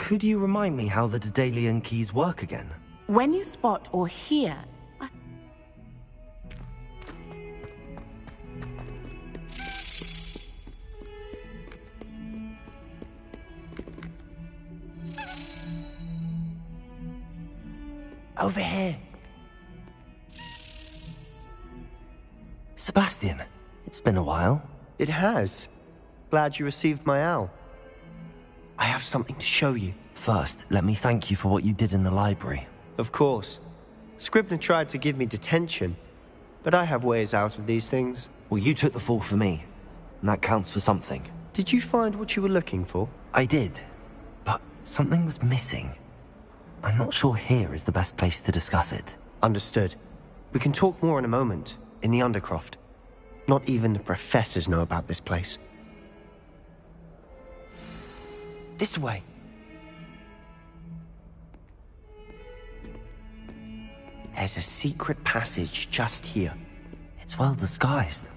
Could you remind me how the Daedalian keys work again? When you spot or hear... Over here. Sebastian, it's been a while. It has. Glad you received my owl. I have something to show you. First, let me thank you for what you did in the library. Of course. Scribner tried to give me detention, but I have ways out of these things. Well, you took the fall for me, and that counts for something. Did you find what you were looking for? I did, but something was missing. I'm not sure here is the best place to discuss it. Understood. We can talk more in a moment, in the Undercroft. Not even the professors know about this place. This way. There's a secret passage just here. It's well disguised.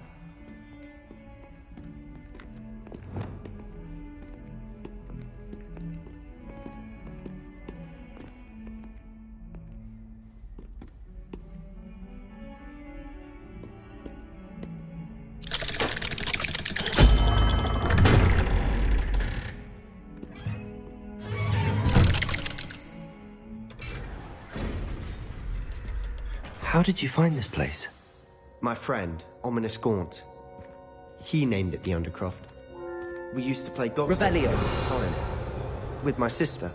How did you find this place? My friend, Ominous Gaunt. He named it the Undercroft. We used to play golf Rebellion all the time. With my sister,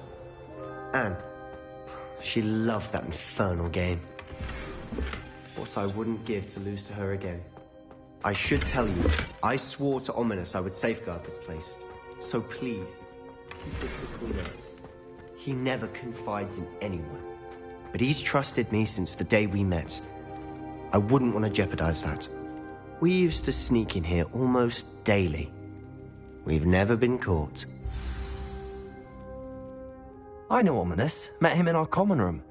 Anne. She loved that infernal game. What I wouldn't give to lose to her again. I should tell you, I swore to Ominous I would safeguard this place. So please, keep this between us. He never confides in anyone. But he's trusted me since the day we met. I wouldn't want to jeopardize that. We used to sneak in here almost daily. We've never been caught. I know Ominous. Met him in our common room.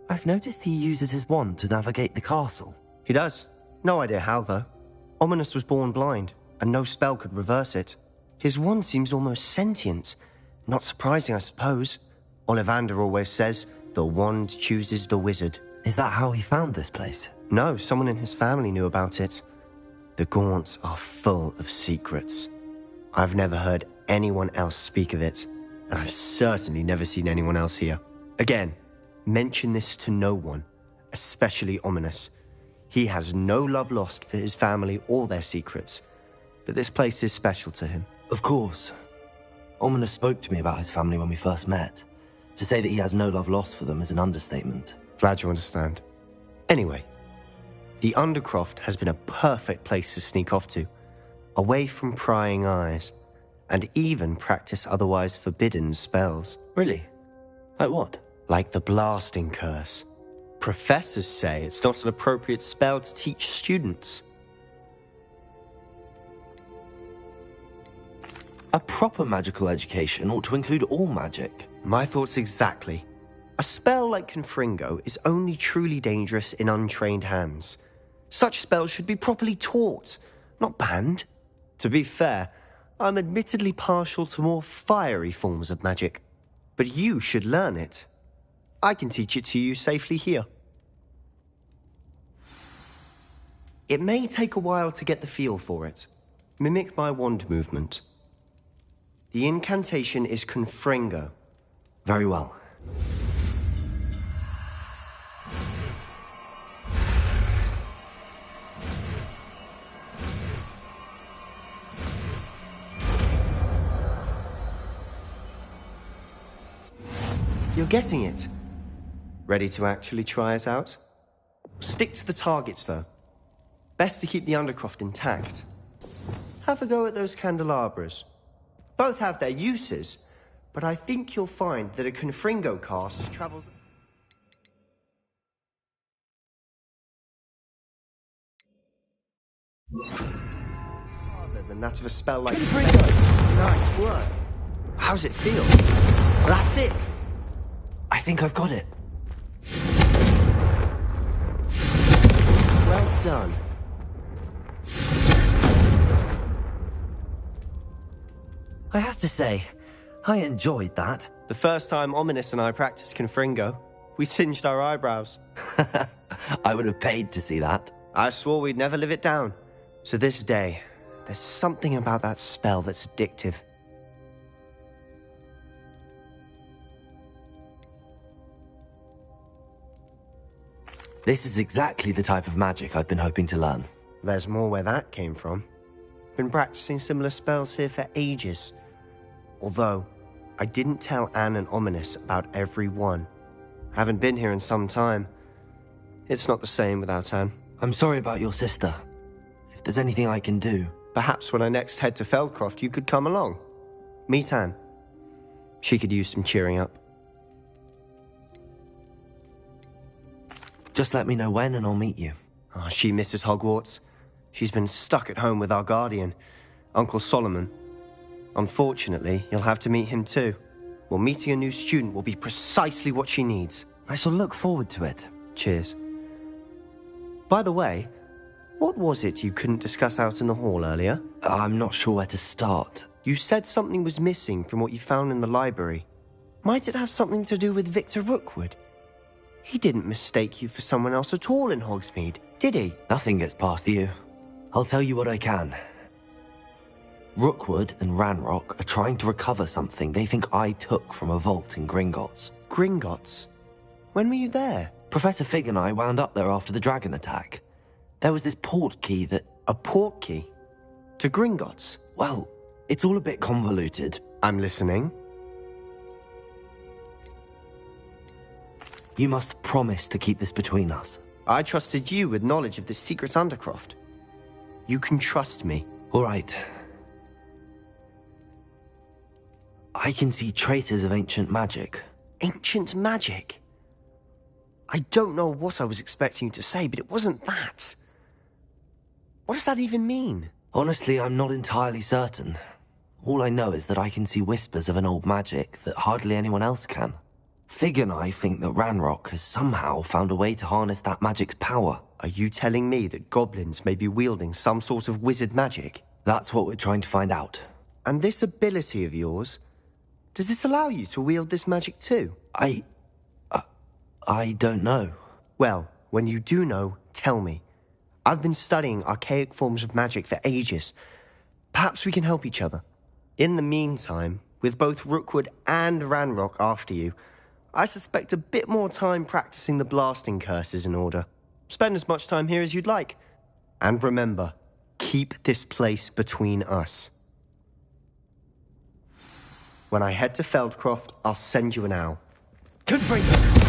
I've noticed he uses his wand to navigate the castle. He does. No idea how, though. Ominous was born blind, and no spell could reverse it. His wand seems almost sentient. Not surprising, I suppose. Ollivander always says, the wand chooses the wizard. Is that how he found this place? No, someone in his family knew about it. The Gaunts are full of secrets. I've never heard anyone else speak of it, and I've certainly never seen anyone else here. Again, mention this to no one, especially Ominous. He has no love lost for his family or their secrets, but this place is special to him. Of course. Ominous spoke to me about his family when we first met. To say that he has no love lost for them is an understatement. Glad you understand. Anyway, the Undercroft has been a perfect place to sneak off to, away from prying eyes, and even practice otherwise forbidden spells. Really? Like what? Like the blasting curse. Professors say it's not an appropriate spell to teach students. A proper magical education ought to include all magic. My thoughts exactly. A spell like Confringo is only truly dangerous in untrained hands. Such spells should be properly taught, not banned. To be fair, I'm admittedly partial to more fiery forms of magic. But you should learn it. I can teach it to you safely here. It may take a while to get the feel for it. Mimic my wand movement. The incantation is Confringo. Very well. You're getting it. Ready to actually try it out? Stick to the targets, though. Best to keep the Undercroft intact. Have a go at those candelabras. Both have their uses, but I think you'll find that a Confringo cast travels... farther than that of a spell like... Confringo! Nice work. How's it feel? That's it! I think I've got it. Well done. I have to say, I enjoyed that. The first time Ominous and I practiced Confringo, we singed our eyebrows. I would have paid to see that. I swore we'd never live it down. So this day, there's something about that spell that's addictive. This is exactly the type of magic I've been hoping to learn. There's more where that came from. Been practicing similar spells here for ages. Although, I didn't tell Anne and Ominous about every one. Haven't been here in some time. It's not the same without Anne. I'm sorry about your sister. If there's anything I can do... Perhaps when I next head to Feldcroft, you could come along. Meet Anne. She could use some cheering up. Just let me know when and I'll meet you. Oh, she misses Hogwarts. She's been stuck at home with our guardian, Uncle Solomon. Unfortunately, you'll have to meet him too. Well, meeting a new student will be precisely what she needs. I shall look forward to it. Cheers. By the way, what was it you couldn't discuss out in the hall earlier? I'm not sure where to start. You said something was missing from what you found in the library. Might it have something to do with Victor Rookwood? He didn't mistake you for someone else at all in Hogsmeade, did he? Nothing gets past you. I'll tell you what I can. Rookwood and Ranrock are trying to recover something they think I took from a vault in Gringotts. Gringotts? When were you there? Professor Fig and I wound up there after the dragon attack. There was this port key that... A port key? To Gringotts? Well, it's all a bit convoluted. I'm listening. You must promise to keep this between us. I trusted you with knowledge of the secret Undercroft. You can trust me. All right. I can see traces of ancient magic. Ancient magic? I don't know what I was expecting you to say, but it wasn't that. What does that even mean? Honestly, I'm not entirely certain. All I know is that I can see whispers of an old magic that hardly anyone else can. Fig and I think that Ranrock has somehow found a way to harness that magic's power. Are you telling me that goblins may be wielding some sort of wizard magic? That's what we're trying to find out. And this ability of yours, does it allow you to wield this magic too? I don't know. Well, when you do know, tell me. I've been studying archaic forms of magic for ages. Perhaps we can help each other. In the meantime, with both Rookwood and Ranrock after you, I suspect a bit more time practicing the blasting curse is in order. Spend as much time here as you'd like. And remember, keep this place between us. When I head to Feldcroft, I'll send you an owl. Confringo!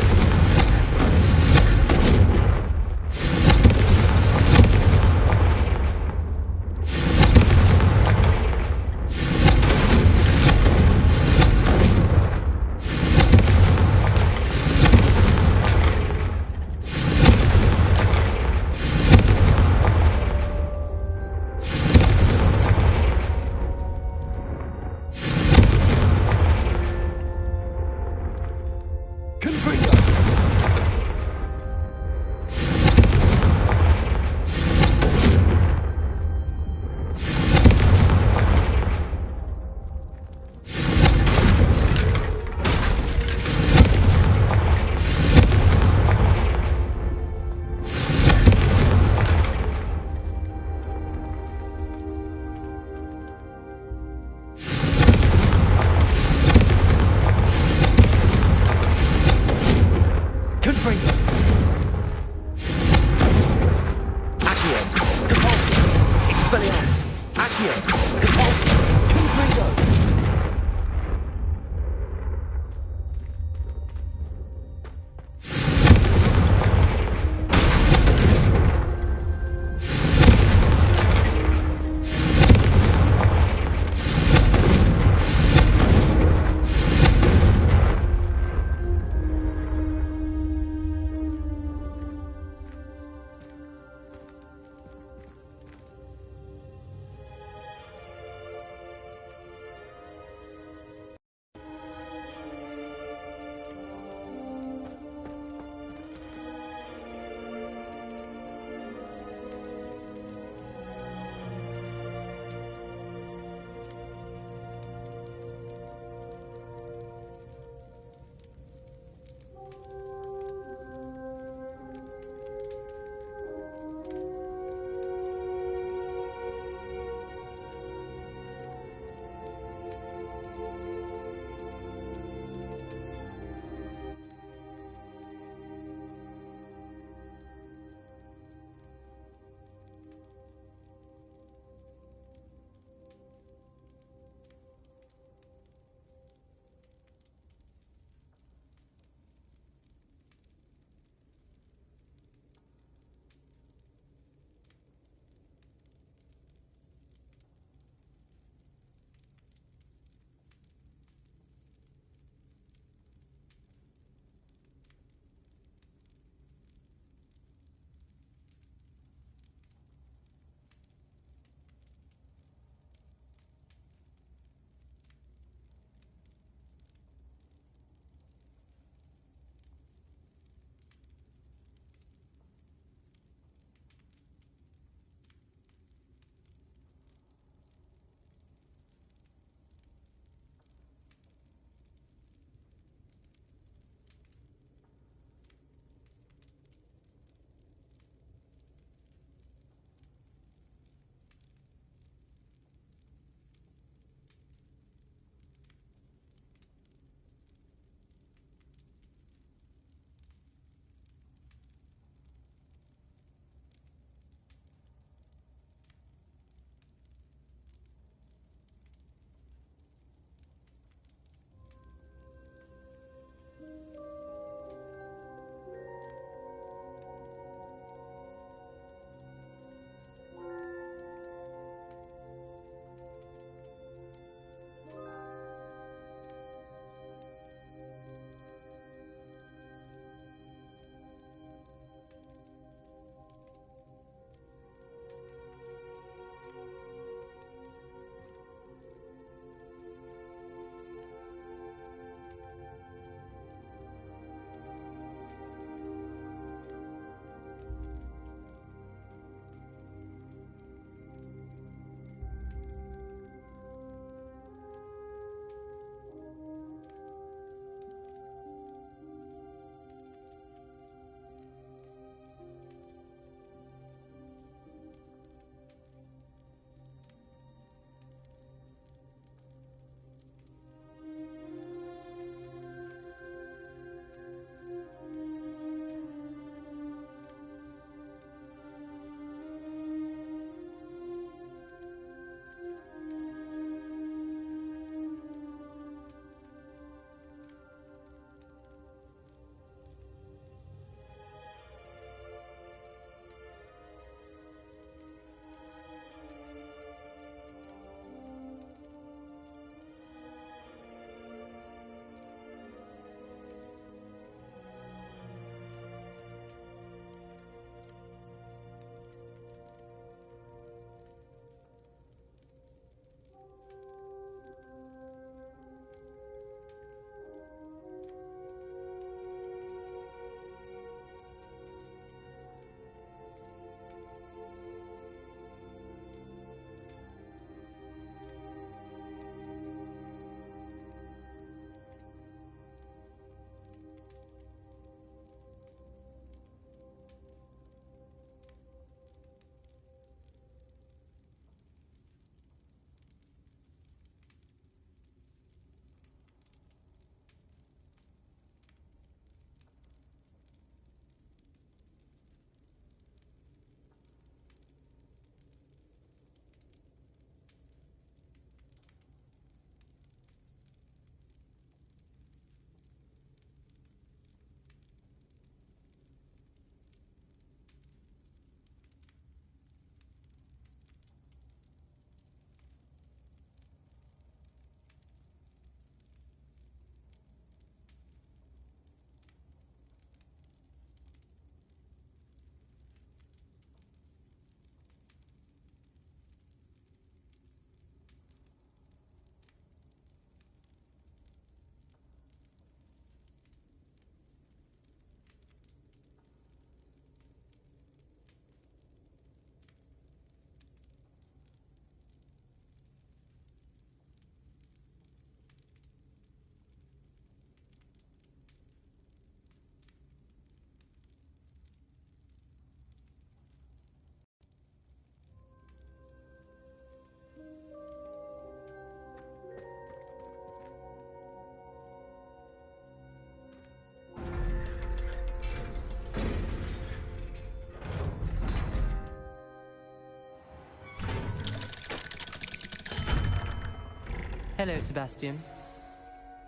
Hello, Sebastian.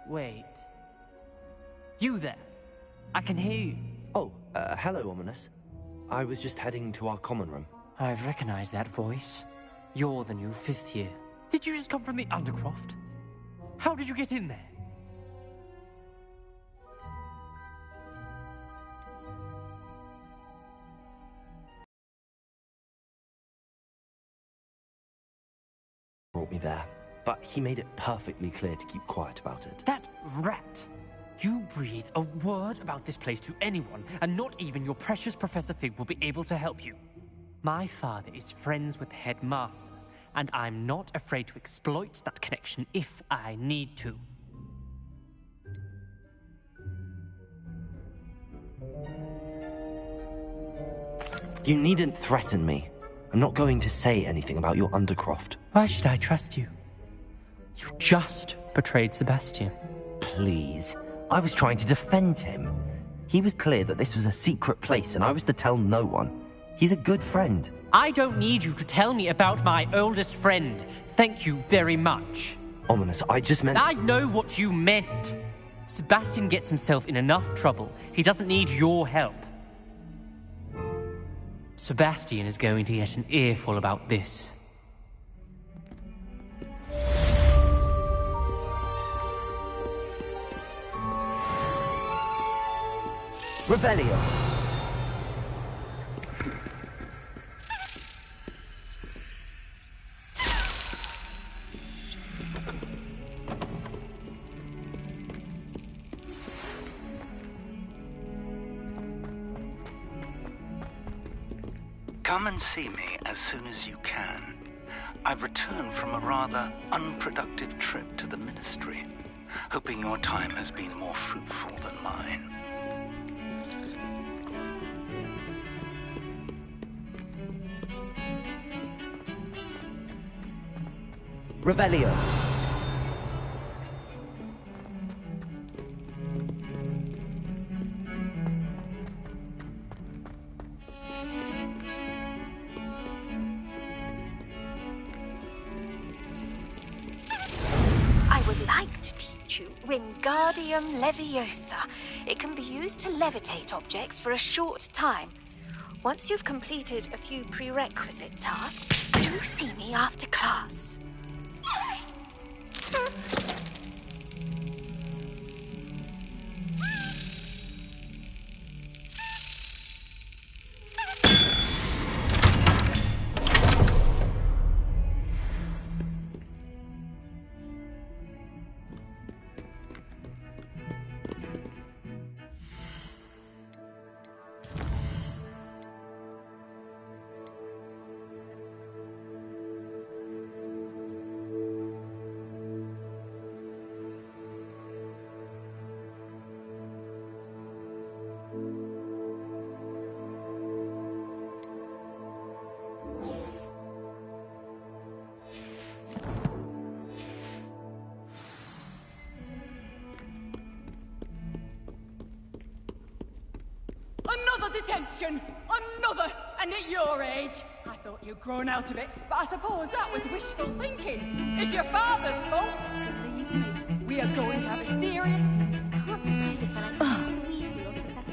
Wait. You there? I can hear you. Oh, hello, Ominous. I was just heading to our common room. I've recognized that voice. You're the new 5th year. Did you just come from the Undercroft? How did you get in there? Brought me there, but he made it perfectly clear to keep quiet about it. That rat! You breathe a word about this place to anyone, and not even your precious Professor Fig will be able to help you. My father is friends with the headmaster, and I'm not afraid to exploit that connection if I need to. You needn't threaten me. I'm not going to say anything about your Undercroft. Why should I trust you? You just betrayed Sebastian. Please. I was trying to defend him. He was clear that this was a secret place and I was to tell no one. He's a good friend. I don't need you to tell me about my oldest friend. Thank you very much. Ominous, I just meant... I know what you meant. Sebastian gets himself in enough trouble. He doesn't need your help. Sebastian is going to get an earful about this. Revelio. Come and see me as soon as you can. I've returned from a rather unproductive trip to the Ministry, hoping your time has been more fruitful than mine. Revelio. I would like to teach you Wingardium Leviosa. It can be used to levitate objects for a short time. Once you've completed a few prerequisite tasks, do see me after class. Another detention! Another! And at your age! I thought you'd grown out of it, but I suppose that was wishful thinking. It's your father's fault! Believe me, we are going to have a serious... I can't decide if I like Professor Weasley or Professor...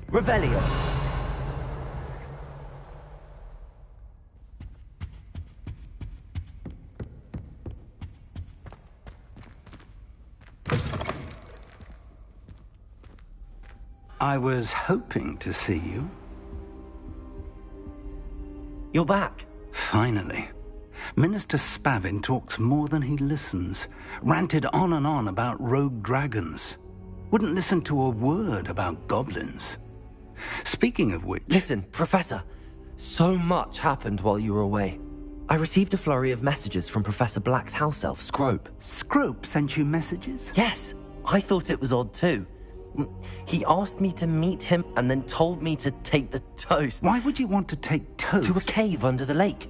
Revelio. I was hoping to see you. You're back. Finally. Minister Spavin talks more than he listens. Ranted on and on about rogue dragons. Wouldn't listen to a word about goblins. Speaking of which... Listen, Professor. So much happened while you were away. I received a flurry of messages from Professor Black's house elf, Scrope. Scrope sent you messages? Yes, I thought it was odd too. He asked me to meet him and then told me to take the toast. Why would you want to take toast? To a cave under the lake.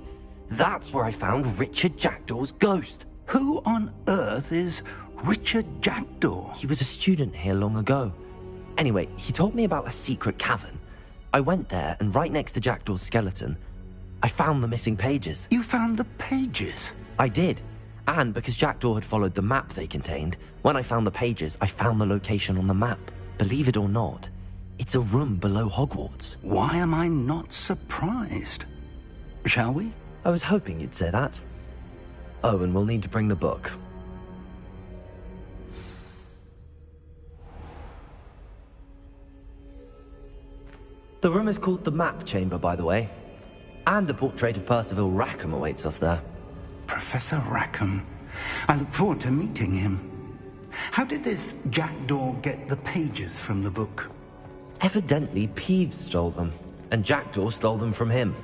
That's where I found Richard Jackdaw's ghost. Who on earth is Richard Jackdaw? He was a student here long ago. Anyway, he told me about a secret cavern. I went there, and right next to Jackdaw's skeleton, I found the missing pages. You found the pages? I did. And because Jackdaw had followed the map they contained, when I found the pages, I found the location on the map. Believe it or not, it's a room below Hogwarts. Why am I not surprised? Shall we? I was hoping you'd say that. Oh, and we'll need to bring the book. The room is called the Map Chamber, by the way. And a portrait of Percival Rackham awaits us there. Professor Rackham. I look forward to meeting him. How did this Jackdaw get the pages from the book? Evidently, Peeves stole them, and Jackdaw stole them from him.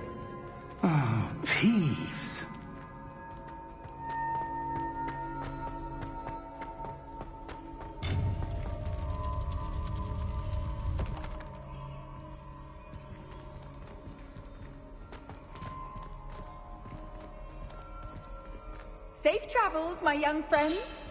Oh, Peeves. Safe travels, my young friends.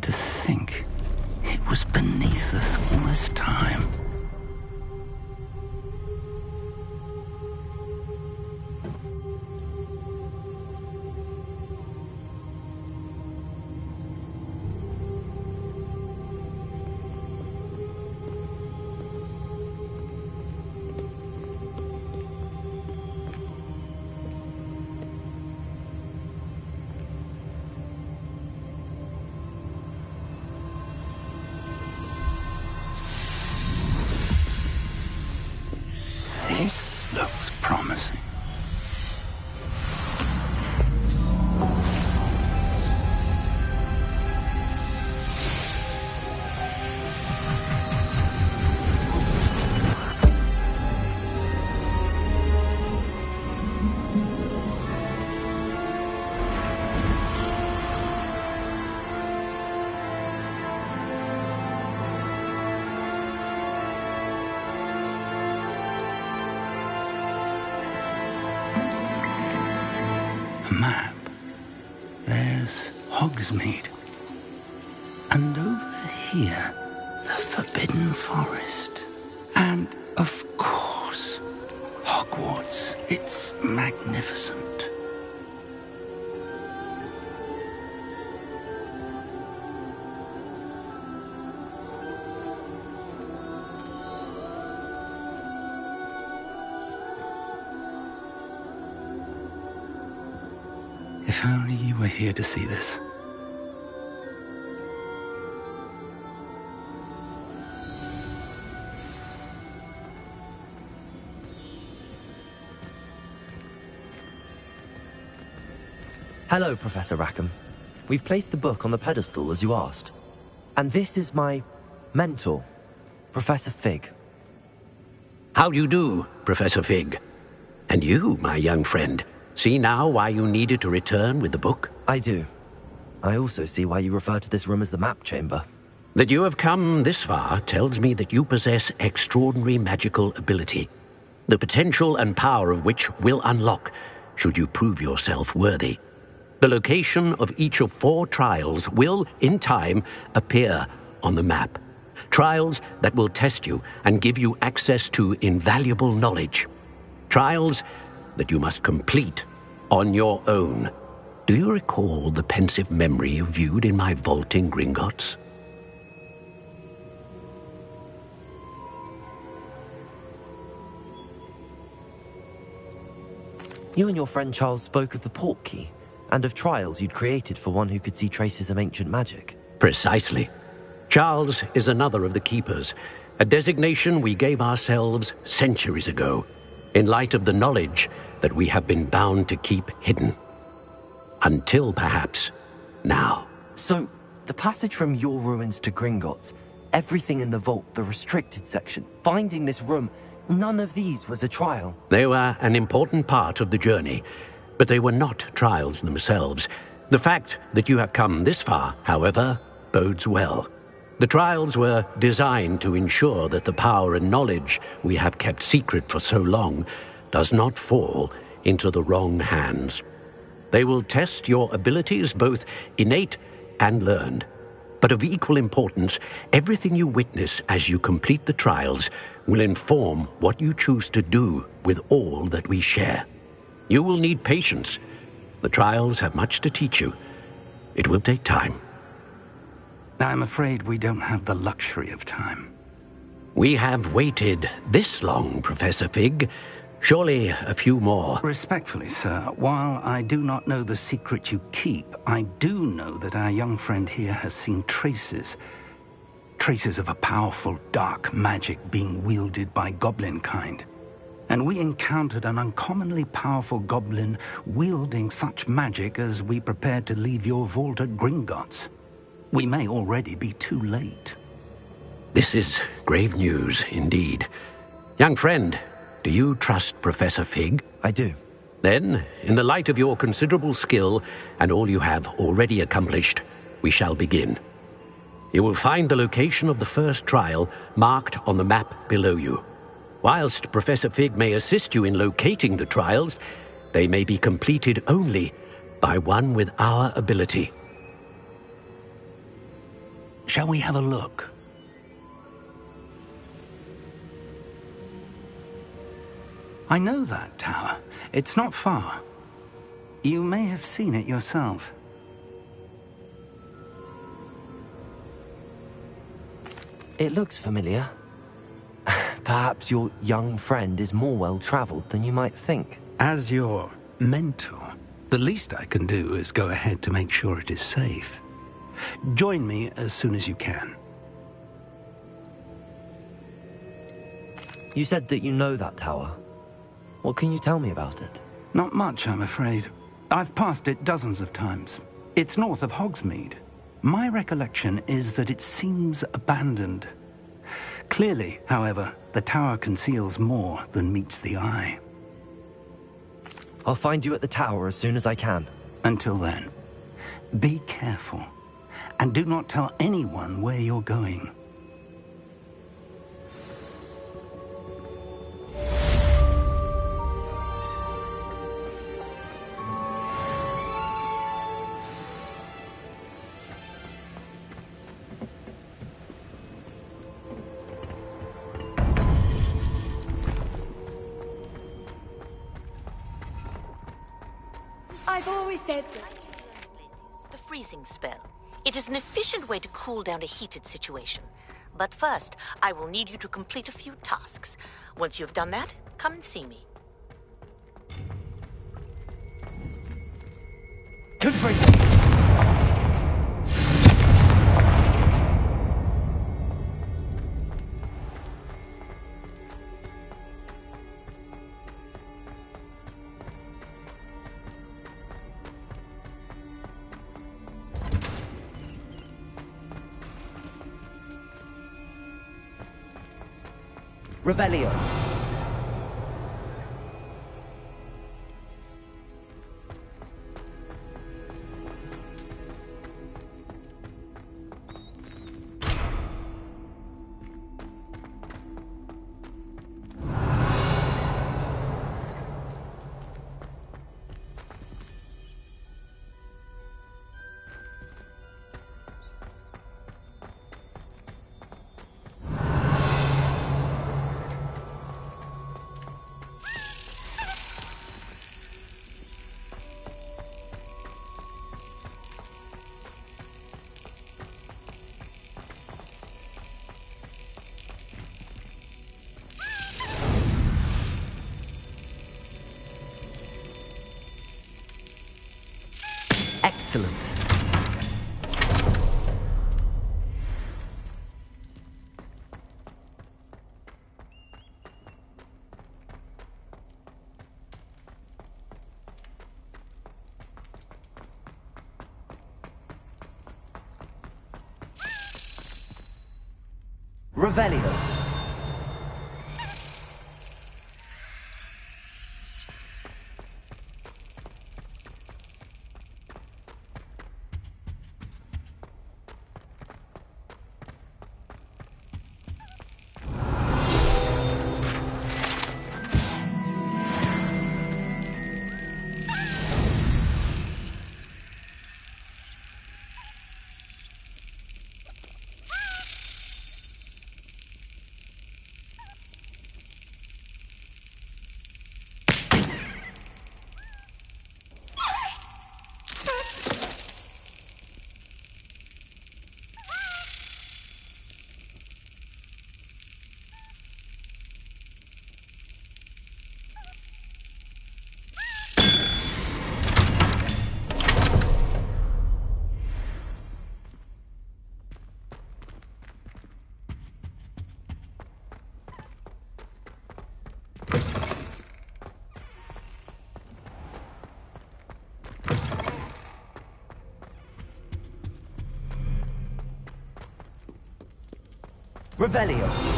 To think it was beneath us all this time. This looks promising. Map. There's Hogsmeade. And over here, the Forbidden Forest. And, of course, Hogwarts. It's magnificent. If only you were here to see this. Hello, Professor Rackham. We've placed the book on the pedestal as you asked. And this is my mentor, Professor Fig. How do you do, Professor Fig? And you, my young friend, see now why you needed to return with the book? I do. I also see why you refer to this room as the Map Chamber. That you have come this far tells me that you possess extraordinary magical ability, the potential and power of which will unlock should you prove yourself worthy. The location of each of 4 trials will, in time, appear on the map. Trials that will test you and give you access to invaluable knowledge. Trials that you must complete on your own. Do you recall the pensive memory you viewed in my vault in Gringotts? You and your friend Charles spoke of the Portkey, and of trials you'd created for one who could see traces of ancient magic. Precisely. Charles is another of the Keepers, a designation we gave ourselves centuries ago, in light of the knowledge that we have been bound to keep hidden. Until, perhaps, now. So, the passage from your ruins to Gringotts, Everything in the vault, the restricted section, finding this room, none of these was a trial. They were an important part of the journey, but they were not trials themselves. The fact that you have come this far, however, bodes well. The trials were designed to ensure that the power and knowledge we have kept secret for so long does not fall into the wrong hands. They will test your abilities, both innate and learned. But of equal importance, everything you witness as you complete the trials will inform what you choose to do with all that we share. You will need patience. The trials have much to teach you. It will take time. I'm afraid we don't have the luxury of time. We have waited this long, Professor Fig. Surely a few more. Respectfully, sir, while I do not know the secret you keep, I do know that our young friend here has seen traces of a powerful dark magic being wielded by goblin kind. And we encountered an uncommonly powerful goblin wielding such magic as we prepared to leave your vault at Gringotts. We may already be too late. This is grave news indeed. Young friend, do you trust Professor Fig? I do. Then, in the light of your considerable skill and all you have already accomplished, we shall begin. You will find the location of the first trial marked on the map below you. Whilst Professor Fig may assist you in locating the trials, they may be completed only by one with our ability. Shall we have a look? I know that tower. It's not far. You may have seen it yourself. It looks familiar. Perhaps your young friend is more well-traveled than you might think. As your mentor, the least I can do is go ahead to make sure it is safe. Join me as soon as you can. You said that you know that tower. What can you tell me about it? Not much, I'm afraid. I've passed it dozens of times. It's north of Hogsmeade. My recollection is that it seems abandoned. Clearly, however, the tower conceals more than meets the eye. I'll find you at the tower as soon as I can. Until then, be careful, and do not tell anyone where you're going. I've always said that. The freezing spell. It is an efficient way to cool down a heated situation. But first, I will need you to complete a few tasks. Once you have done that, come and see me. Confringo! Revelio. Excellent. Revelio. Revelio.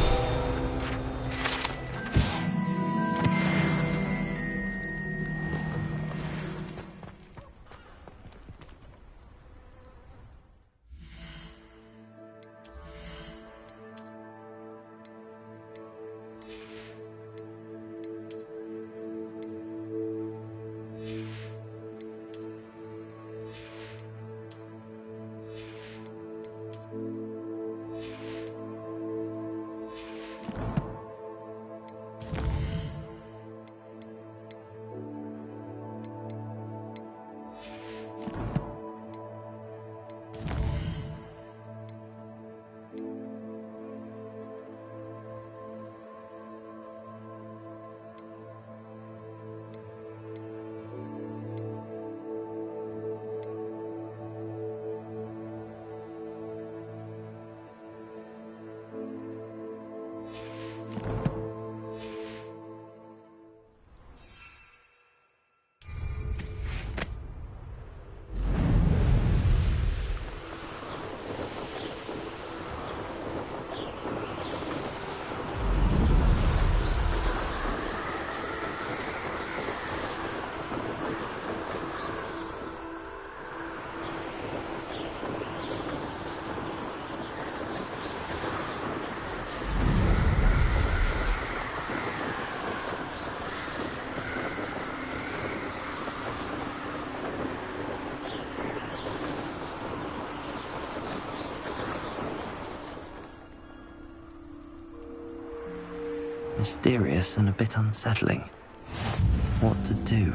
Mysterious and a bit unsettling. What to do?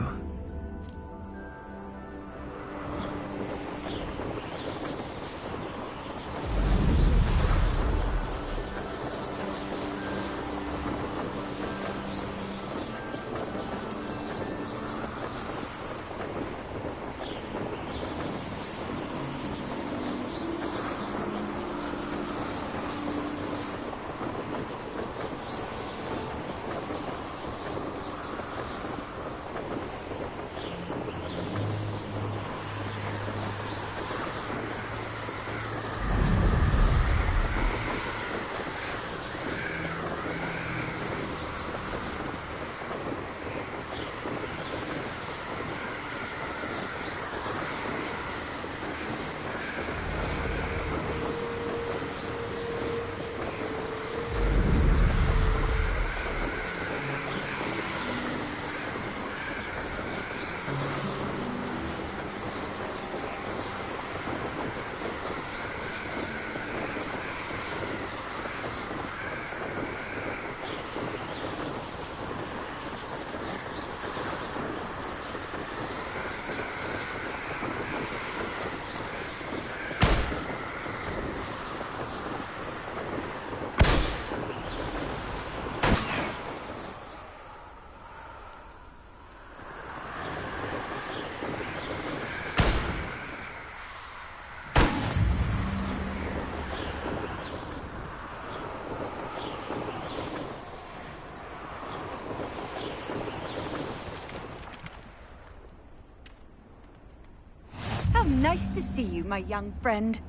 Nice to see you, my young friend.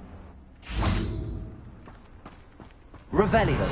Revelio.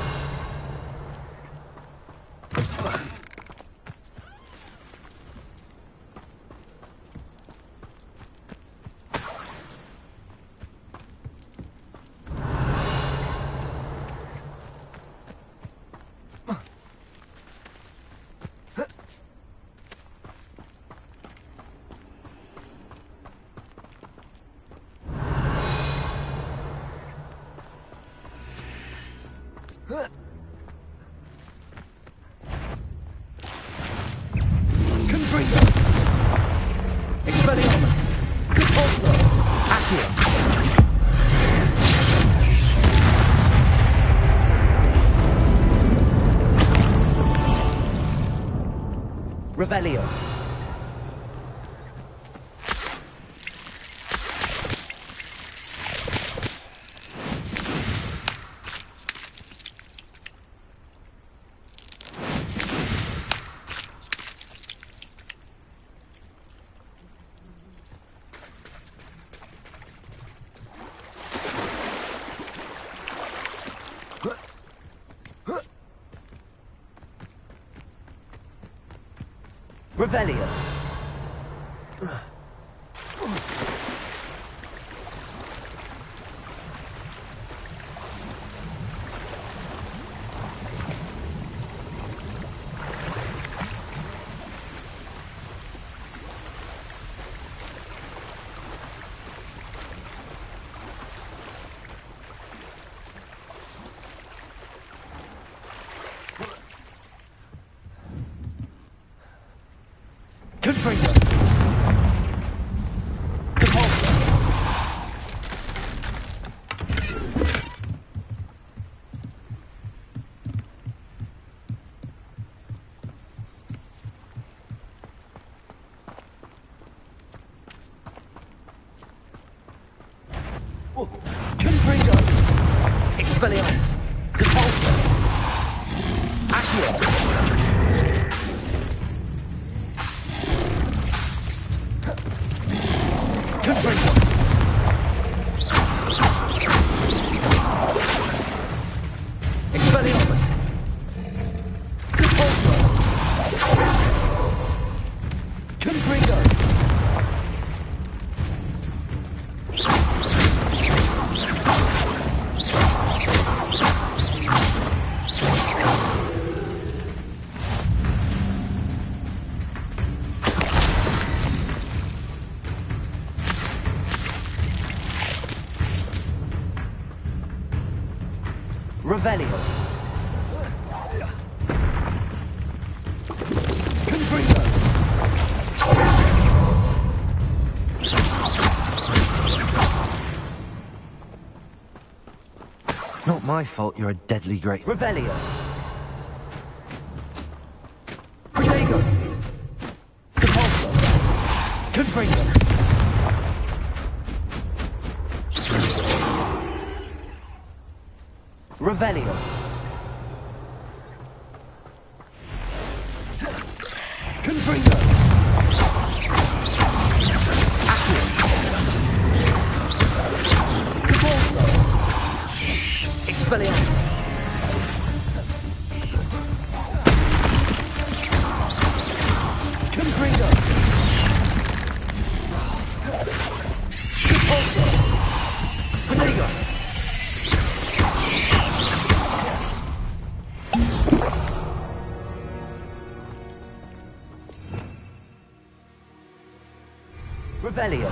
Revelio. Revelio. Confringo. Depulso. Confringo. Expelliarmus. Depulso. Accio. Expelliarmus. Depulso. Confringo. Revelio. Confringo. Not my fault you're a deadly grace. Revelio. Protego. Depulso. Confringo. Revelio. Confringo. Accio. Depulso. Expelliarmus. Confringo. Depulso. Protego. Revelio.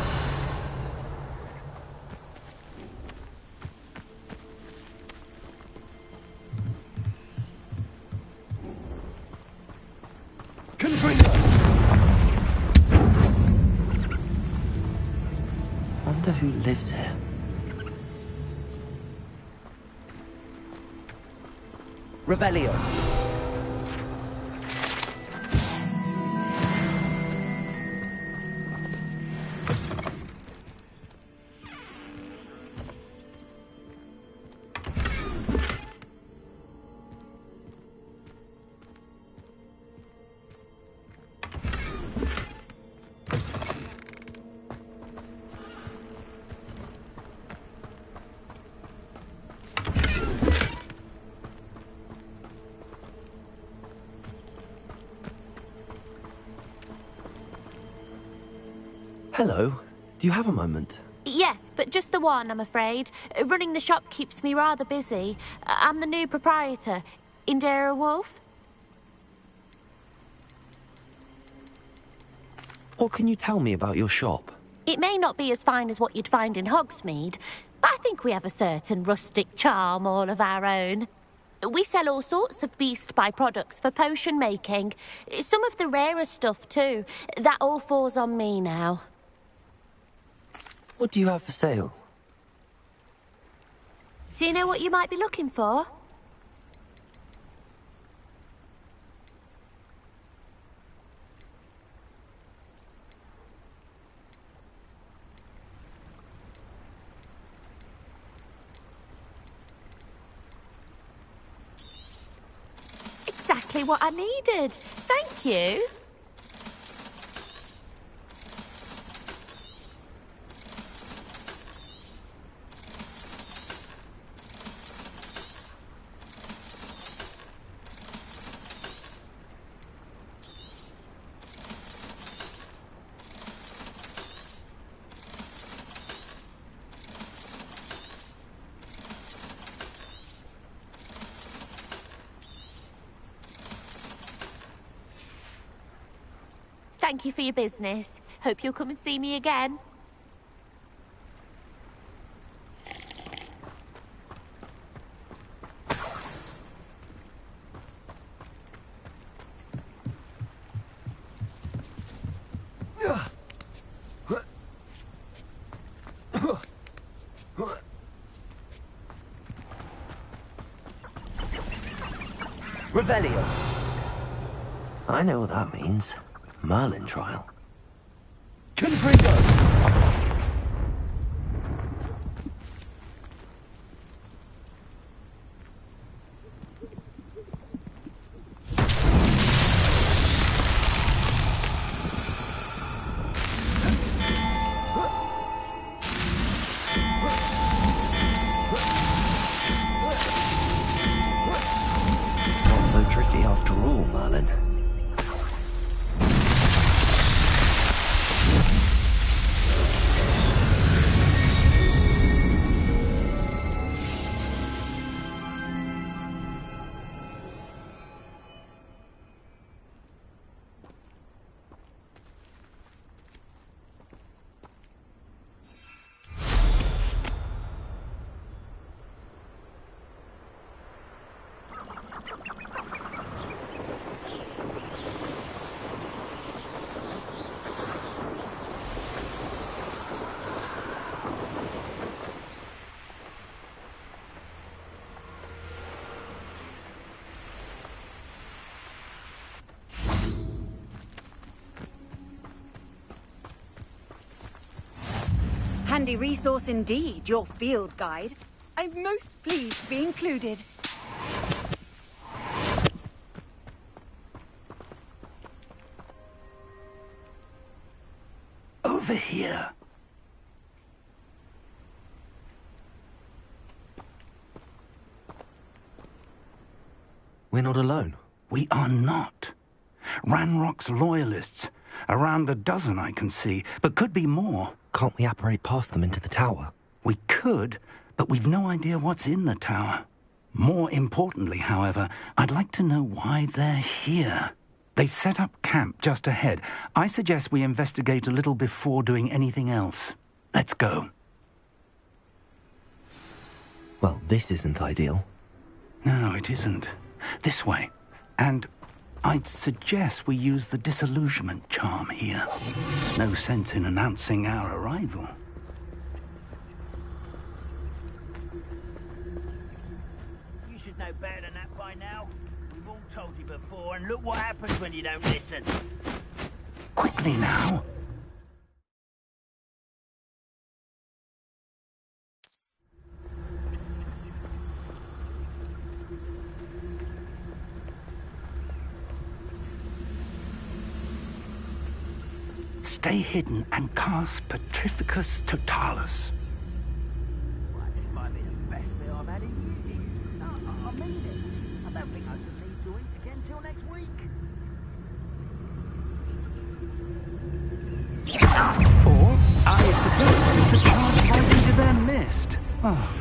Confringo. Wonder who lives here. Revelio. Hello. Do you have a moment? Yes, but just the one, I'm afraid. Running the shop keeps me rather busy. I'm the new proprietor, Indira Wolf. What can you tell me about your shop? It may not be as fine as what you'd find in Hogsmeade, but I think we have a certain rustic charm all of our own. We sell all sorts of beast by-products for potion making. Some of the rarer stuff, too. That all falls on me now. What do you have for sale? Do you know what you might be looking for? Exactly what I needed. Thank you. Thank you for your business. Hope you'll come and see me again. Revelio. I know what that means. Merlin trial. Confringo! Not so tricky after all, Merlin. Handy resource indeed, your field guide. I'm most pleased to be included. Over here. We're not alone. We are not. Ranrock's loyalists. Around a dozen I can see, but could be more. Can't we apparate past them into the tower? We could, but we've no idea what's in the tower. More importantly, however, I'd like to know why they're here. They've set up camp just ahead. I suggest we investigate a little before doing anything else. Let's go. Well, this isn't ideal. No, it isn't. This way. And I'd suggest we use the disillusionment charm here. No sense in announcing our arrival. You should know better than that by now. We've all told you before, and look what happens when you don't listen. Quickly now. Stay hidden and cast Petrificus Totalis. Well, this might be the best bit I've had in years. No, I mean it. I don't think I should need to eat again till next week. Or To charge right into their mist. Oh.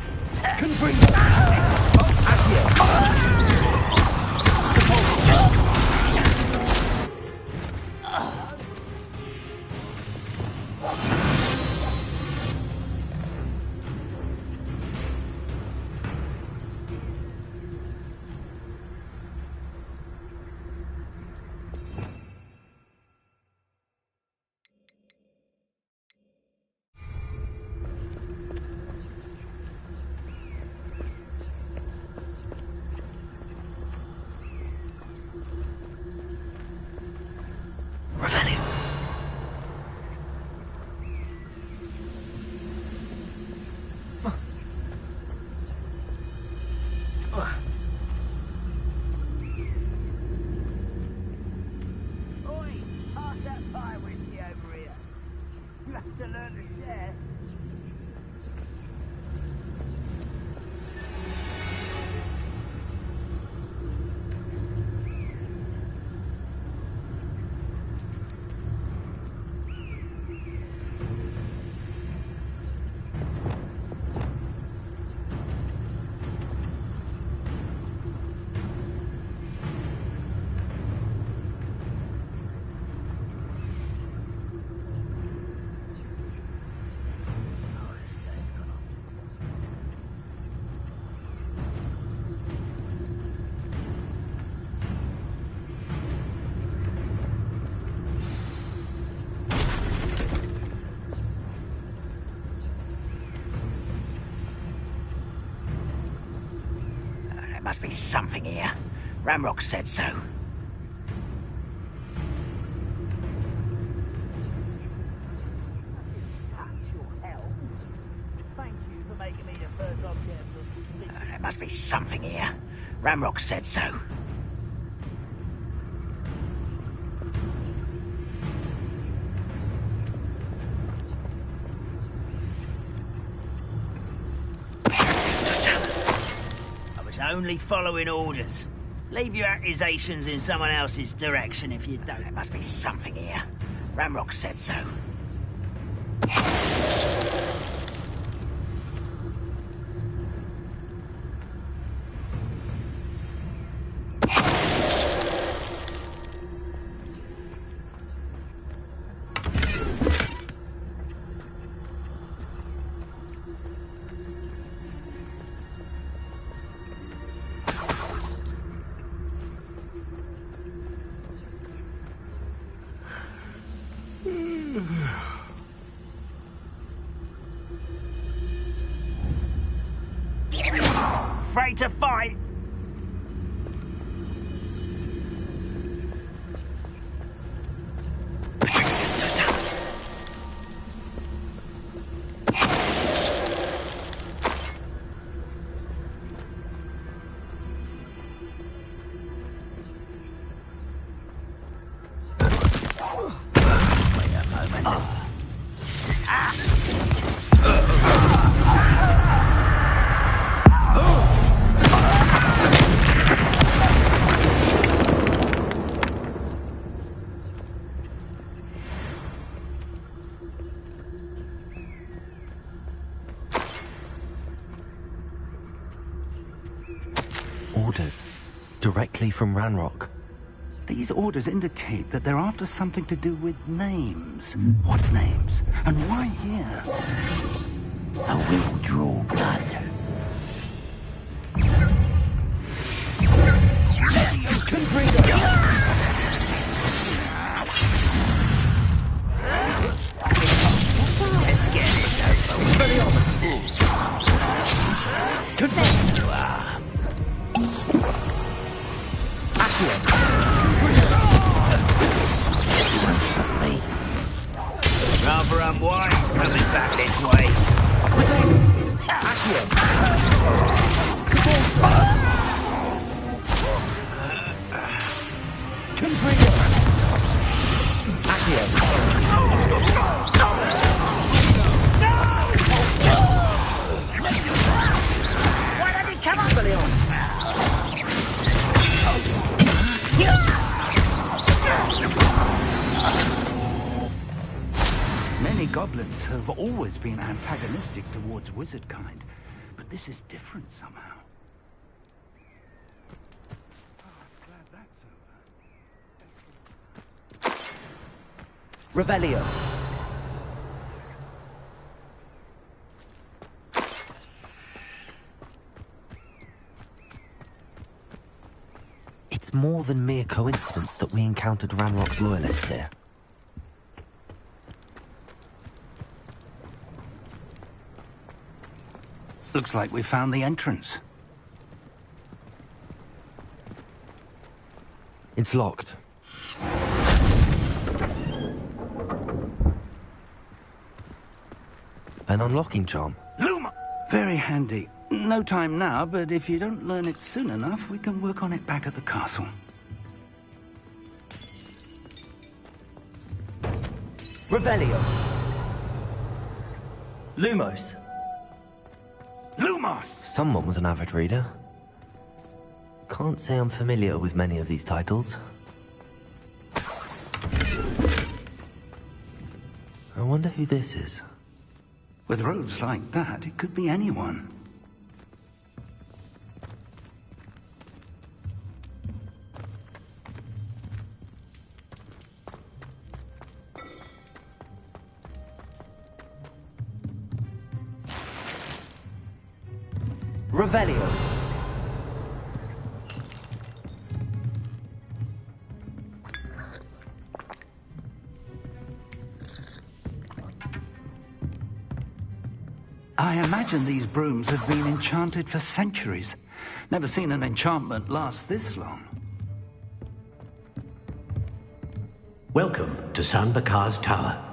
There must be something here. Ramrock said so. There must be something here. Ramrock said so. Only following orders. Leave your accusations in someone else's direction if you don't. There must be something here. Ramrock said so. Afraid to fight? Orders. Directly from Ranrock. These orders indicate that they're after something to do with names. What names? And why here? A withdrawal blood. Let's get this over with. Rather unwise coming back this way. Why don't you come up, Leon? Many goblins have always been antagonistic towards wizard kind, but this is different somehow. Revelio. It's more than mere coincidence that we encountered Ranrock's loyalists here. Looks like we found the entrance. It's locked. An unlocking charm. Luma! Very handy. No time now, but if you don't learn it soon enough, we can work on it back at the castle. Revelio. Lumos. Lumos! Someone was an avid reader. Can't say I'm familiar with many of these titles. I wonder who this is. With robes like that, it could be anyone. Revelio. I imagine these brooms have been enchanted for centuries. Never seen an enchantment last this long. Welcome to San Bakar's Tower.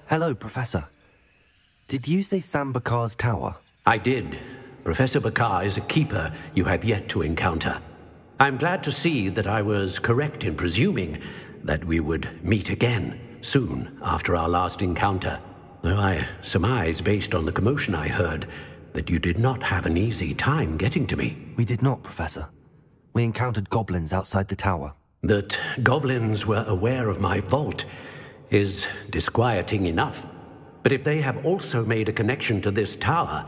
Hello, Professor. Did you say Sam Bakar's tower? I did. Professor Bakar is a keeper you have yet to encounter. I'm glad to see that I was correct in presuming that we would meet again soon after our last encounter, though I surmise, based on the commotion I heard, that you did not have an easy time getting to me. We did not, Professor. We encountered goblins outside the tower. That goblins were aware of my vault is disquieting enough. But if they have also made a connection to this tower,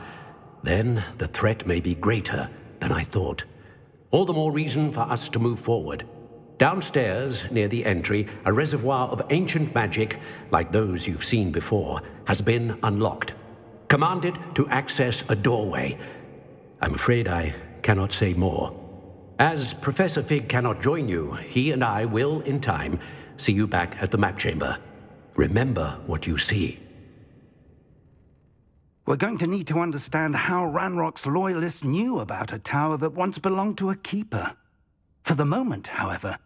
then the threat may be greater than I thought. All the more reason for us to move forward. Downstairs, near the entry, a reservoir of ancient magic, like those you've seen before, has been unlocked. Commanded to access a doorway. I'm afraid I cannot say more. As Professor Fig cannot join you, he and I will, in time, see you back at the map chamber. Remember what you see. We're going to need to understand how Ranrock's loyalists knew about a tower that once belonged to a keeper. For the moment, however,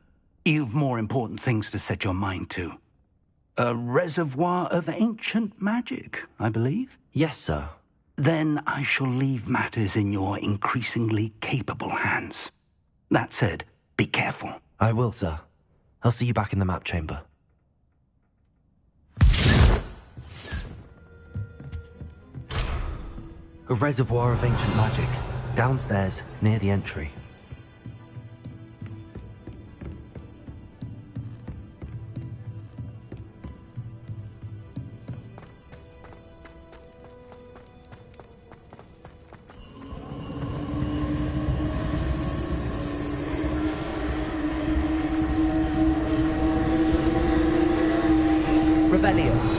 you've more important things to set your mind to. A reservoir of ancient magic, I believe? Yes, sir. Then I shall leave matters in your increasingly capable hands. That said, be careful. I will, sir. I'll see you back in the map chamber. A reservoir of ancient magic, downstairs, near the entry. Revelio.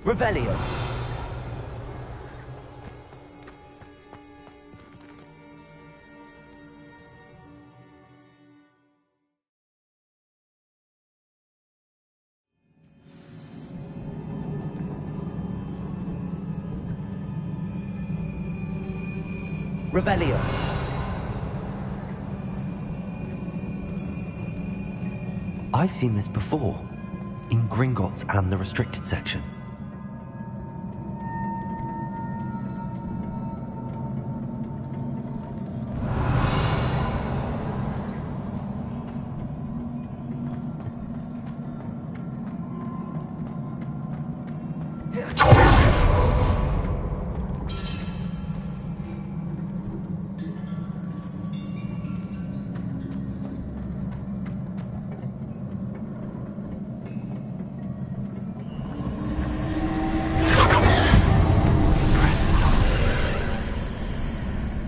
Revelio. Revelio. I've seen this before, in Gringotts and the restricted section.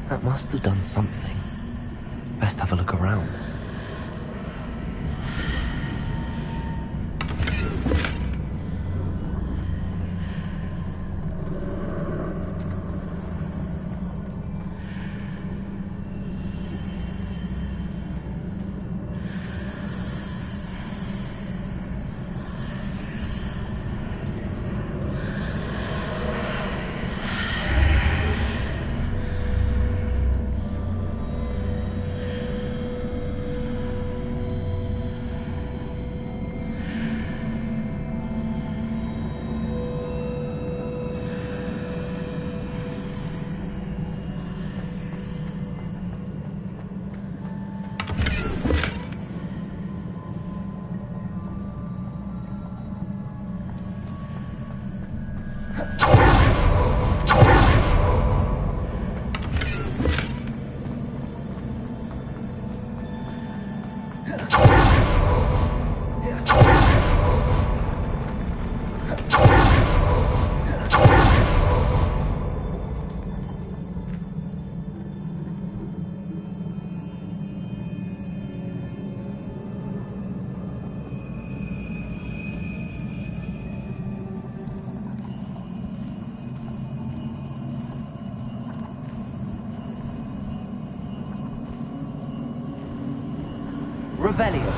That must have done something. Best have a look around. Revelio.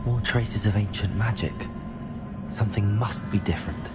More traces of ancient magic. Something must be different.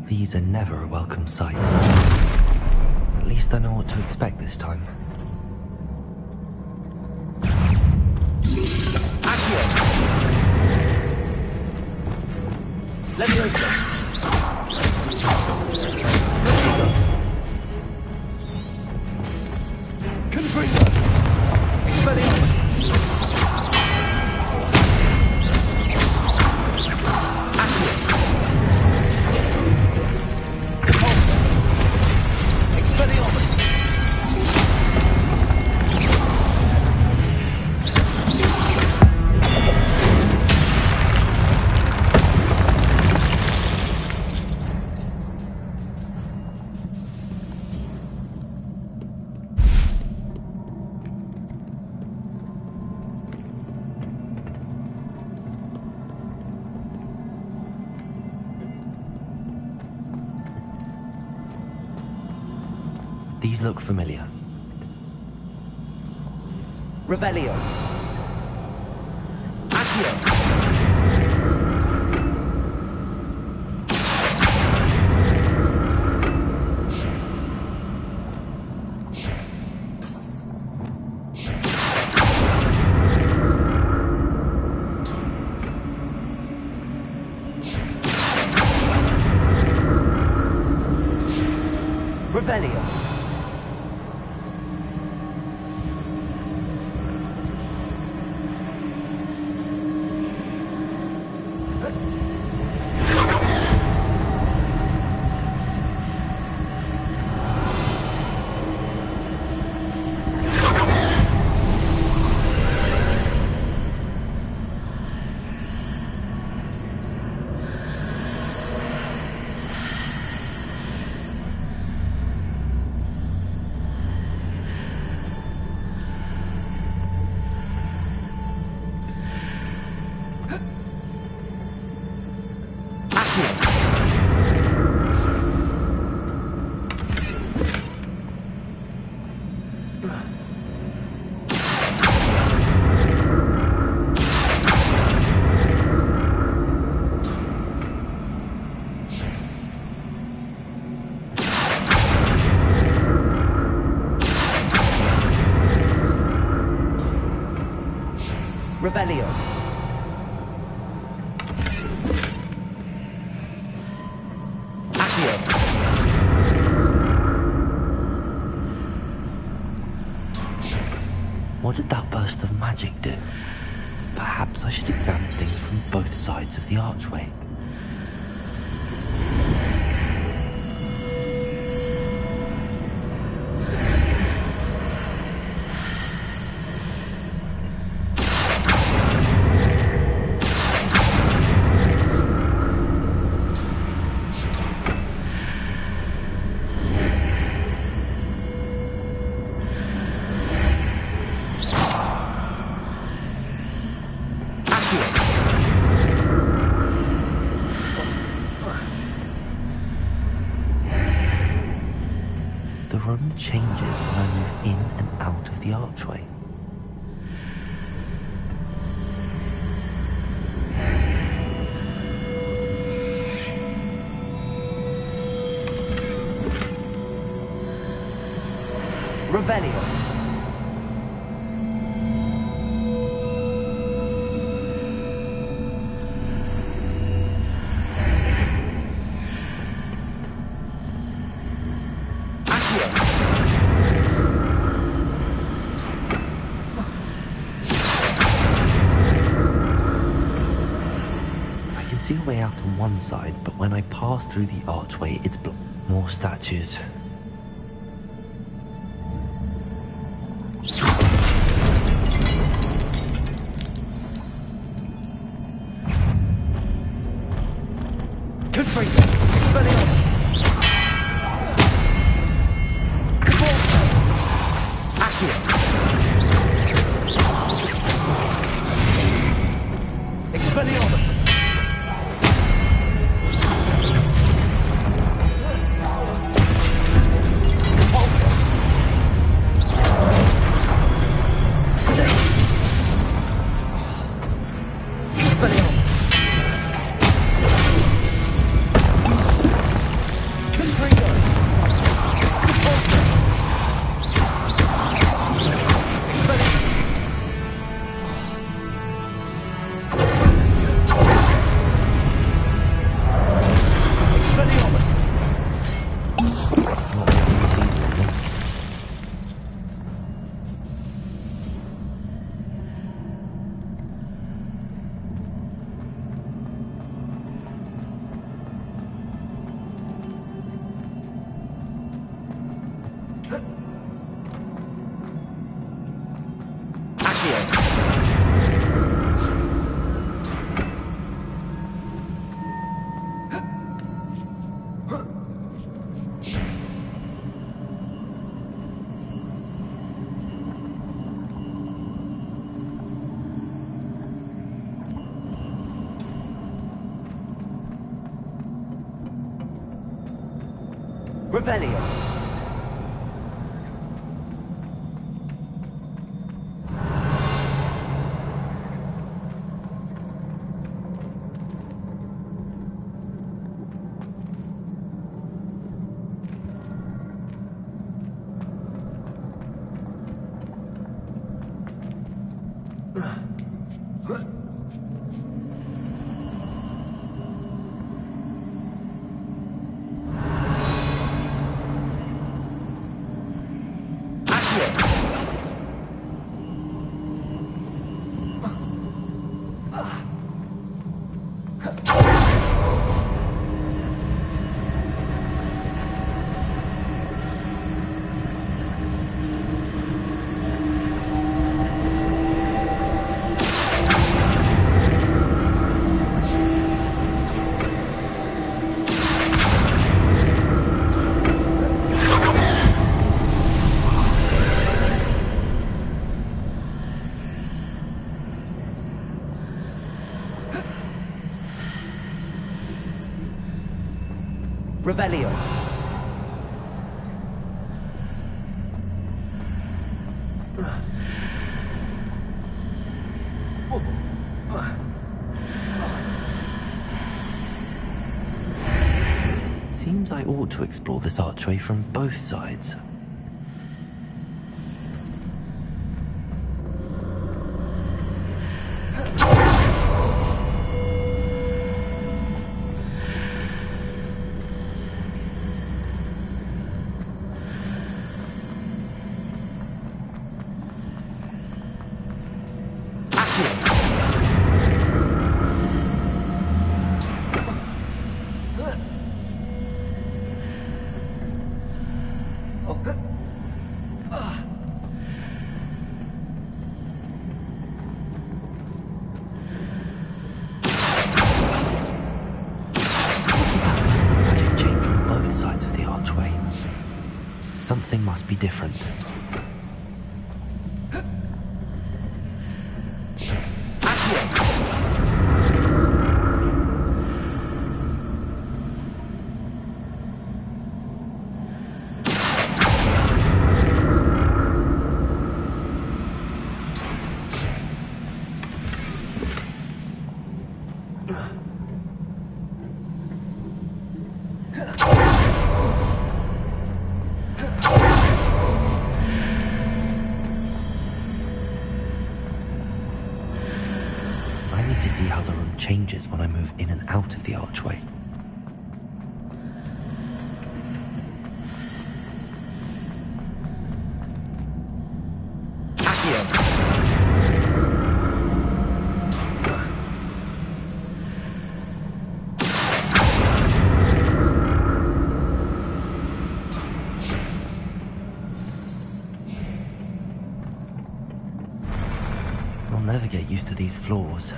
These are never a welcome sight. At least I know what to expect this time. These look familiar. Revelio. Accio. Revelio. Revelio. Accio. What did that burst of magic do? Perhaps I should examine things from both sides of the archway. The room changes when I move in and out of the archway. Revelio. I can see a way out on one side, but when I pass through the archway, it's blocked. More statues. Revelio. Revelio. Seems I ought to explore this archway from both sides. Something must be different. To see how the room changes when I move in and out of the archway. I'll never get used to these floors.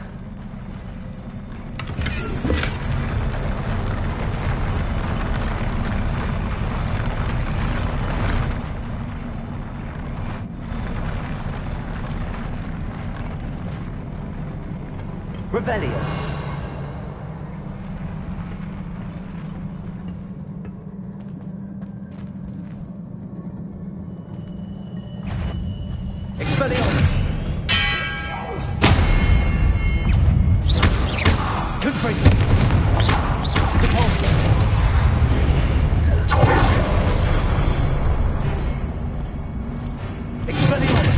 Revelio. Expelliarmus. Confringo. Repulsor. Expelliarmus.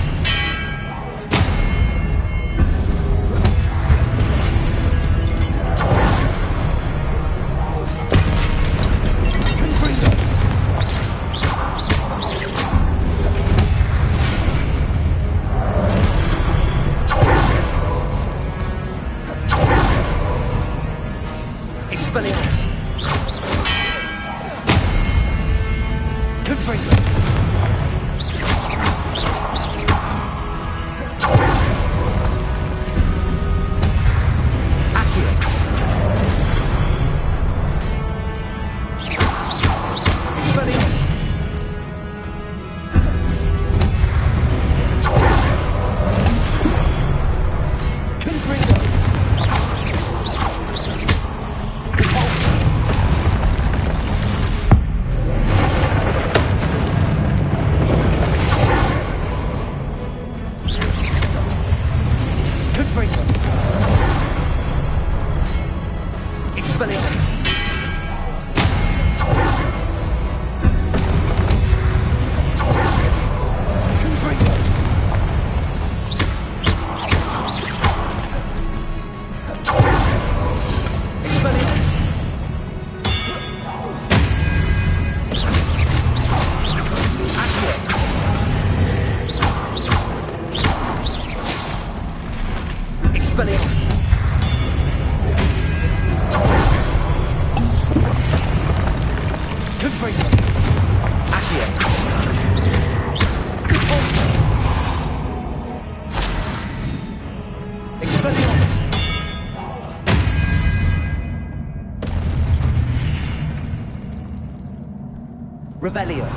Revelio.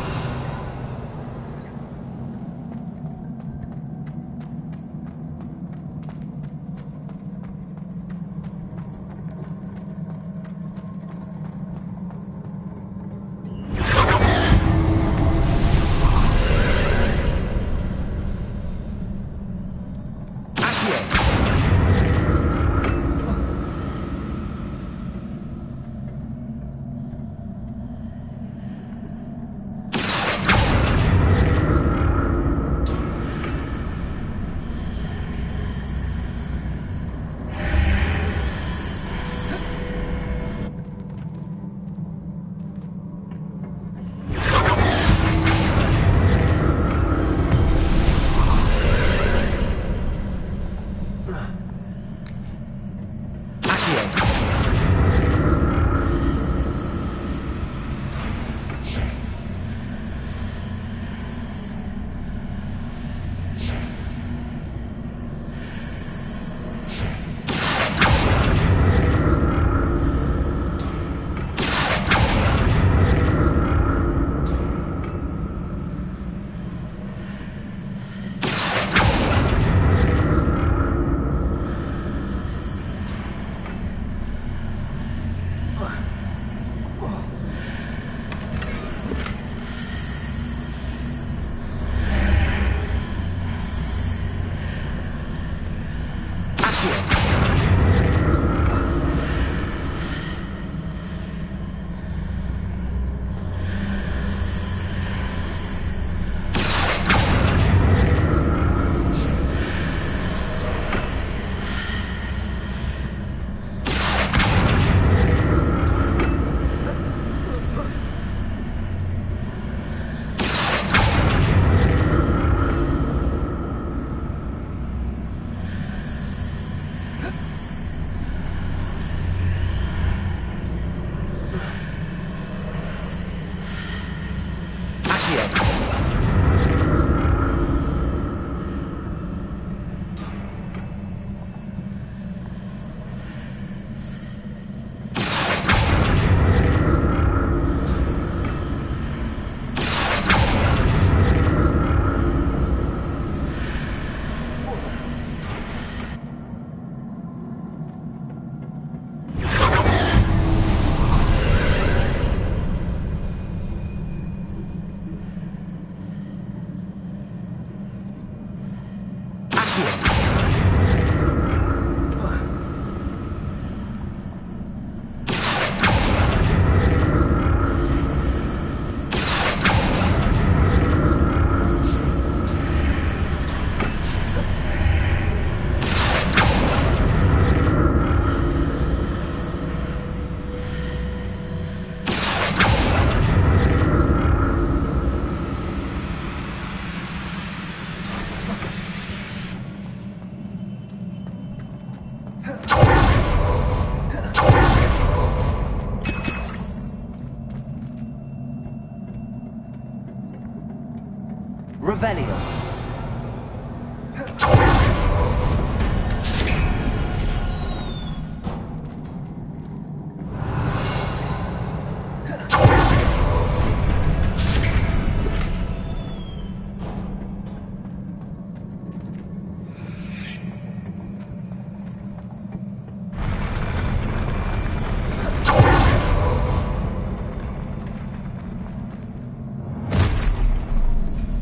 Revelio.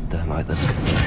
Don't like the look of this.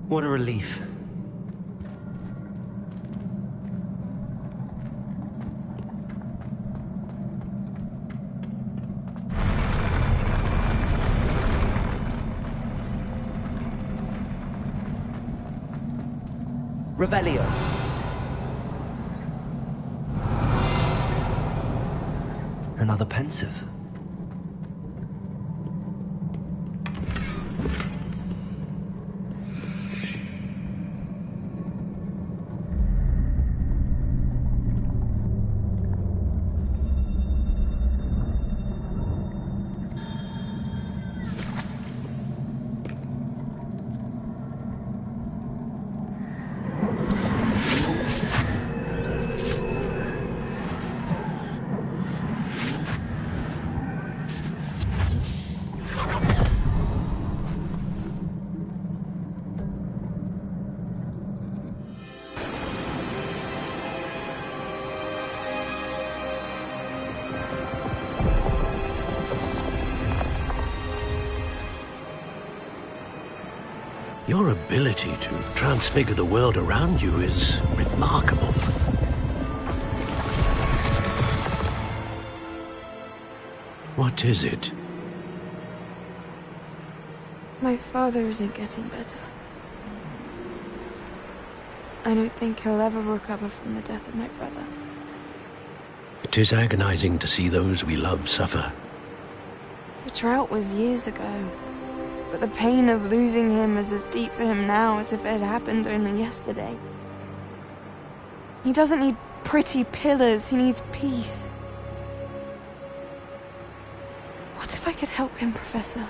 What a relief. Revelio. Another pensive. Your ability to transfigure the world around you is remarkable. What is it? My father isn't getting better. I don't think he'll ever recover from the death of my brother. It is agonizing to see those we love suffer. The drought was years ago, but the pain of losing him is as deep for him now as if it had happened only yesterday. He doesn't need pretty pillars, he needs peace. What if I could help him, Professor?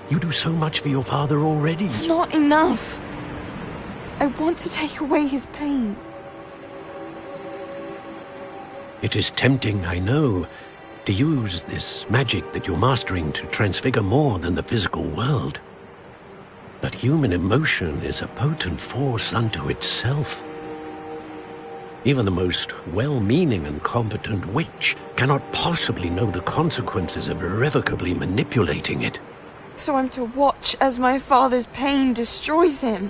You do so much for your father already. It's not enough. I want to take away his pain. It is tempting, I know, to use this magic that you're mastering to transfigure more than the physical world. But human emotion is a potent force unto itself. Even the most well-meaning and competent witch cannot possibly know the consequences of irrevocably manipulating it. So I'm to watch as my father's pain destroys him.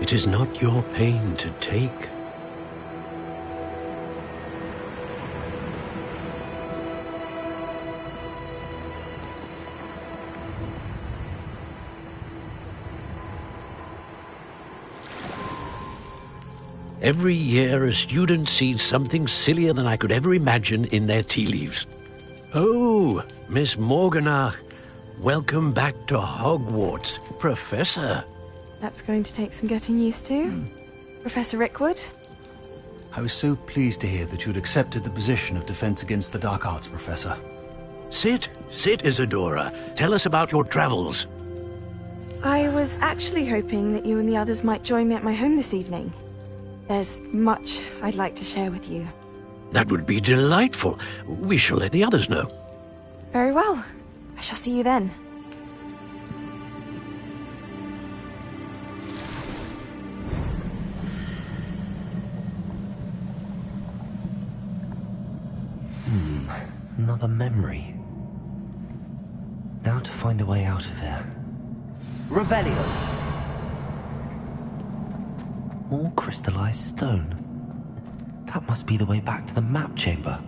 It is not your pain to take. Every year, a student sees something sillier than I could ever imagine in their tea leaves. Oh, Miss Morganach, welcome back to Hogwarts, Professor. That's going to take some getting used to. Professor Rickwood? I was so pleased to hear that you'd accepted the position of Defense Against the Dark Arts, Professor. Sit, Isadora. Tell us about your travels. I was actually hoping that you and the others might join me at my home this evening. There's much I'd like to share with you. That would be delightful. We shall let the others know. Very well. I shall see you then. Another memory. Now to find a way out of here. Revelio! More crystallized stone. That must be the way back to the map chamber.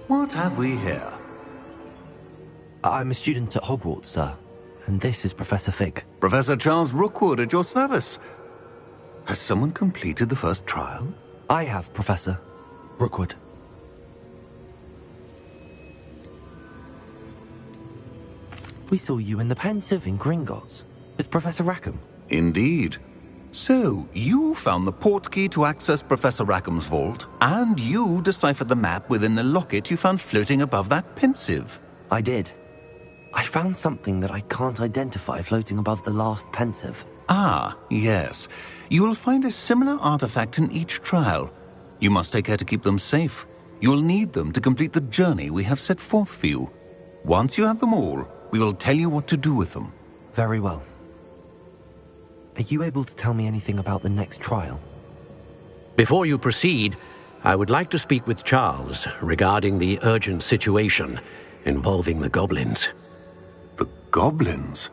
What have we here? I'm a student at Hogwarts, sir. And this is Professor Fig. Professor Charles Rookwood at your service. Has someone completed the first trial? I have, Professor Rookwood. We saw you in the Pensive in Gringotts with Professor Rackham. Indeed. So, you found the portkey to access Professor Rackham's vault, and you deciphered the map within the locket you found floating above that Pensive. I did. I found something that I can't identify floating above the last Pensive. Ah, yes. You will find a similar artifact in each trial. You must take care to keep them safe. You'll need them to complete the journey we have set forth for you. Once you have them all, we will tell you what to do with them. Very well. Are you able to tell me anything about the next trial? Before you proceed, I would like to speak with Charles regarding the urgent situation involving the goblins. The goblins?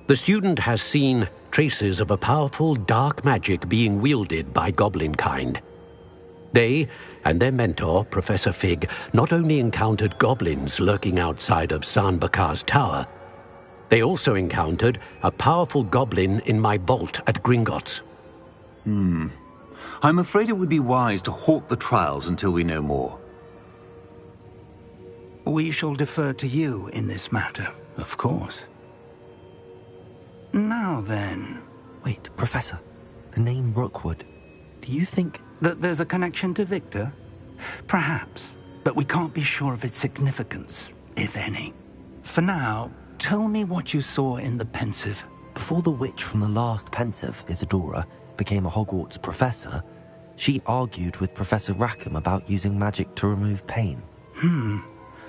The student has seen traces of a powerful dark magic being wielded by goblin kind. They and their mentor, Professor Fig, not only encountered goblins lurking outside of San Bakar's tower, they also encountered a powerful goblin in my vault at Gringotts. I'm afraid it would be wise to halt the trials until we know more. We shall defer to you in this matter, of course. Now then... Wait, Professor. The name Rookwood. Do you think... that there's a connection to Victor? Perhaps, but we can't be sure of its significance, if any. For now, tell me what you saw in the Pensive. Before the witch from the last Pensive, Isadora, became a Hogwarts professor, she argued with Professor Rackham about using magic to remove pain.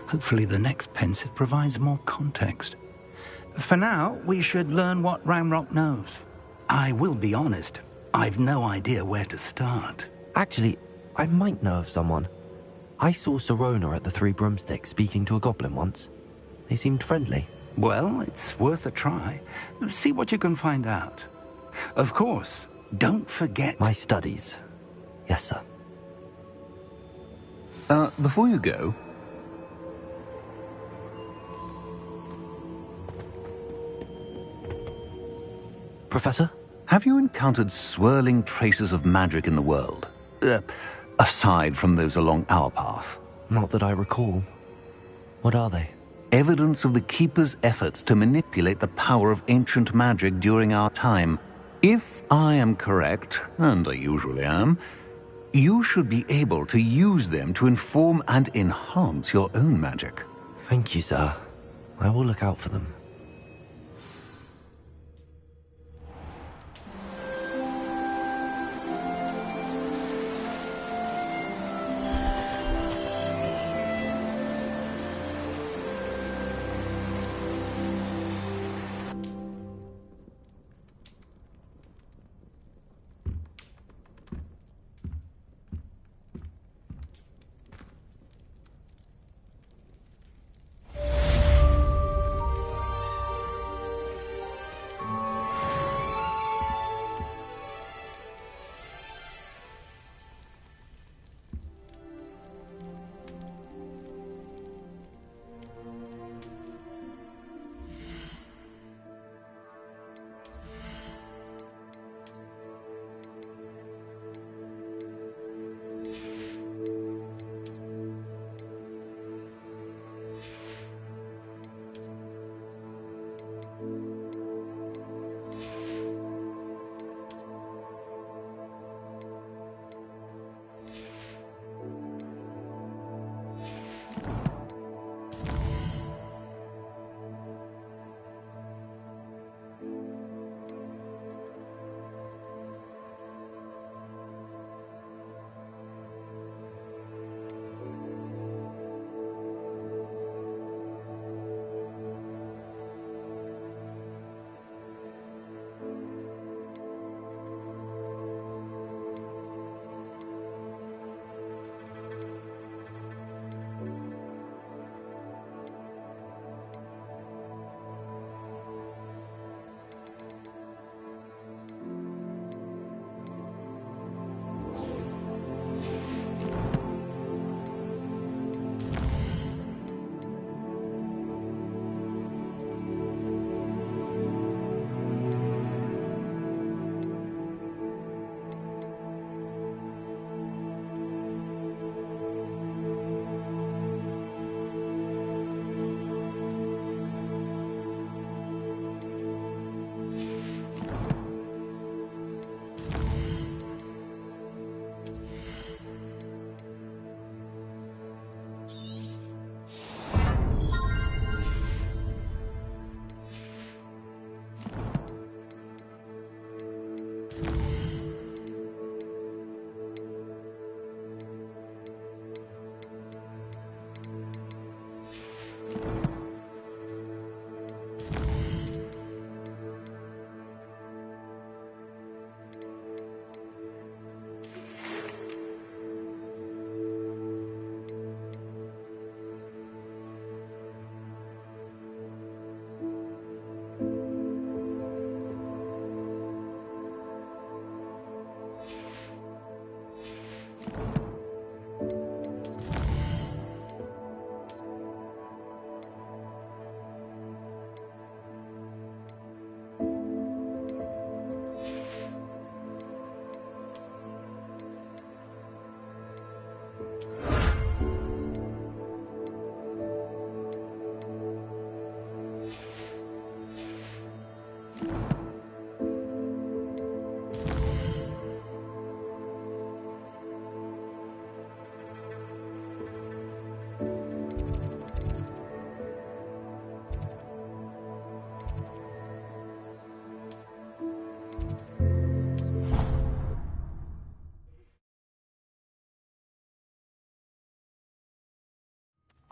Hopefully the next Pensive provides more context. For now, we should learn what Ranrock knows. I will be honest, I've no idea where to start. Actually, I might know of someone. I saw Sirona at the Three Broomsticks speaking to a goblin once. They seemed friendly. Well, it's worth a try. See what you can find out. Of course, don't forget... My studies. Yes, sir. Before you go... Professor? Have you encountered swirling traces of magic in the world? Aside from those along our path? Not that I recall. What are they? Evidence of the Keeper's efforts to manipulate the power of ancient magic during our time. If I am correct, and I usually am, you should be able to use them to inform and enhance your own magic. Thank you, sir. I will look out for them.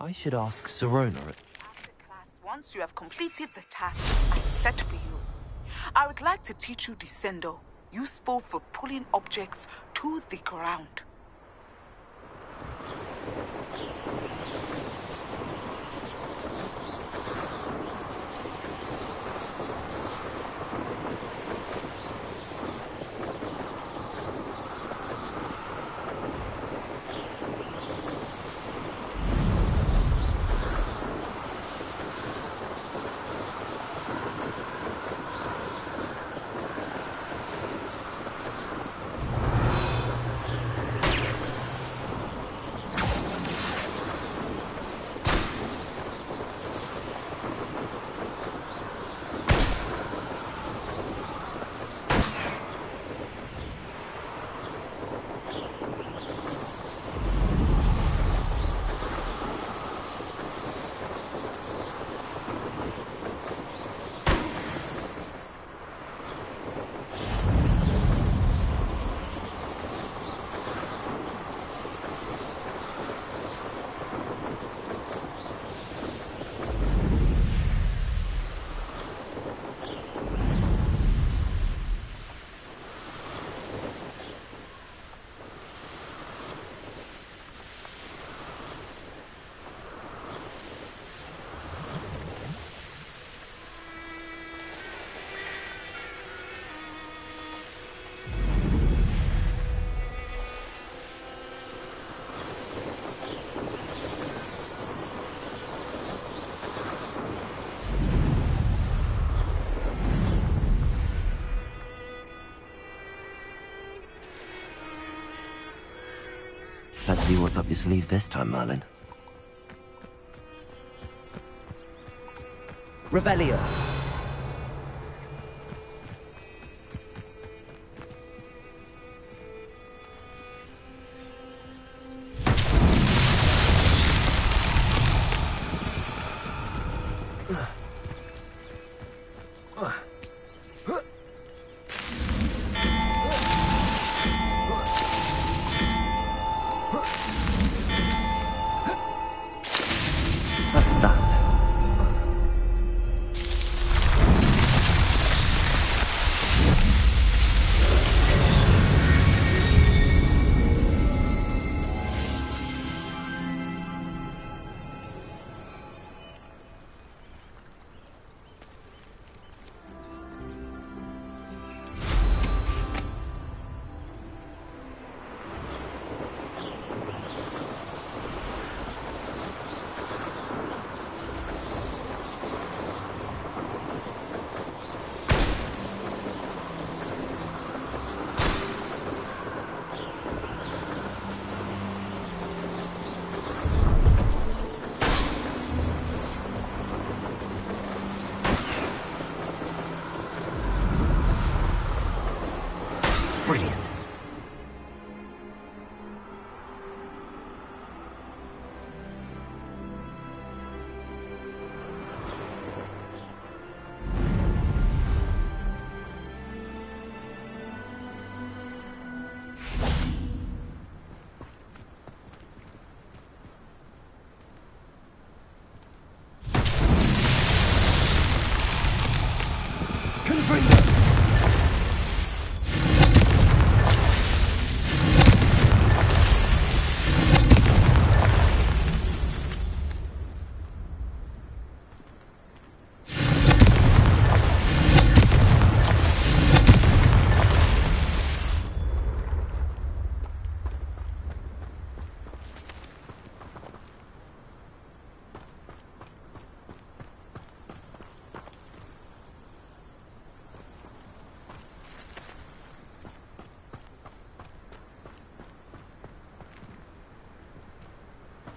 I should ask Serona. After class, once you have completed the tasks I've set for you, I would like to teach you Descendo, useful for pulling objects to the ground. Let's see what's up your sleeve this time, Merlin. Revelio.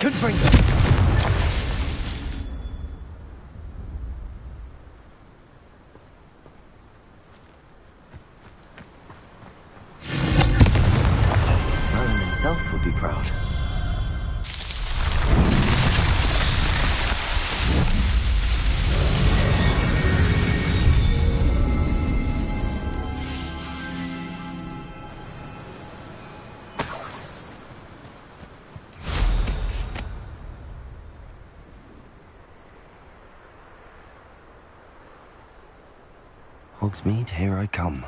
Confringo. Merlin himself would be proud. Hogsmeade, here I come.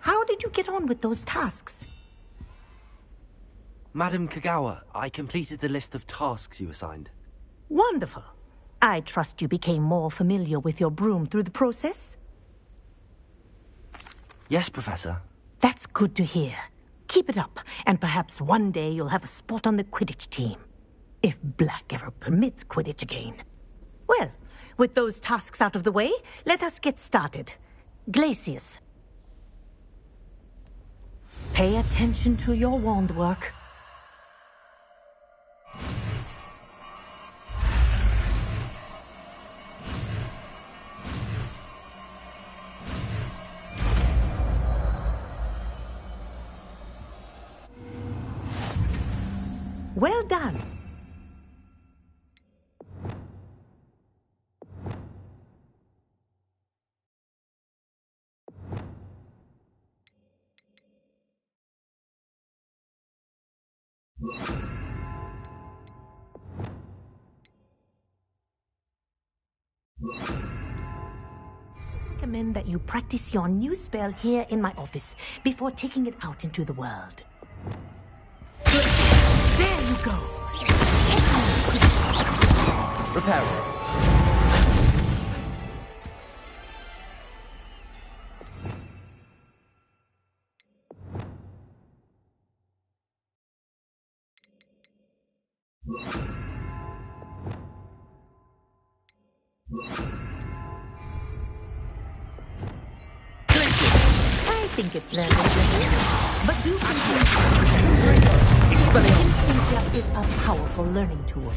How did you get on with those tasks? Madam Kagawa, I completed the list of tasks you assigned. Wonderful. I trust you became more familiar with your broom through the process? Yes, Professor. That's good to hear. Keep it up, and perhaps one day you'll have a spot on the Quidditch team. If Black ever permits Quidditch again. Well, with those tasks out of the way, let us get started. Glacius. Pay attention to your wand work. Well done. I recommend that you practice your new spell here in my office before taking it out into the world. There you go. Repair. I think it's learned but do continue. Expelliarmus is a powerful learning tool.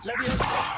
Leviosa!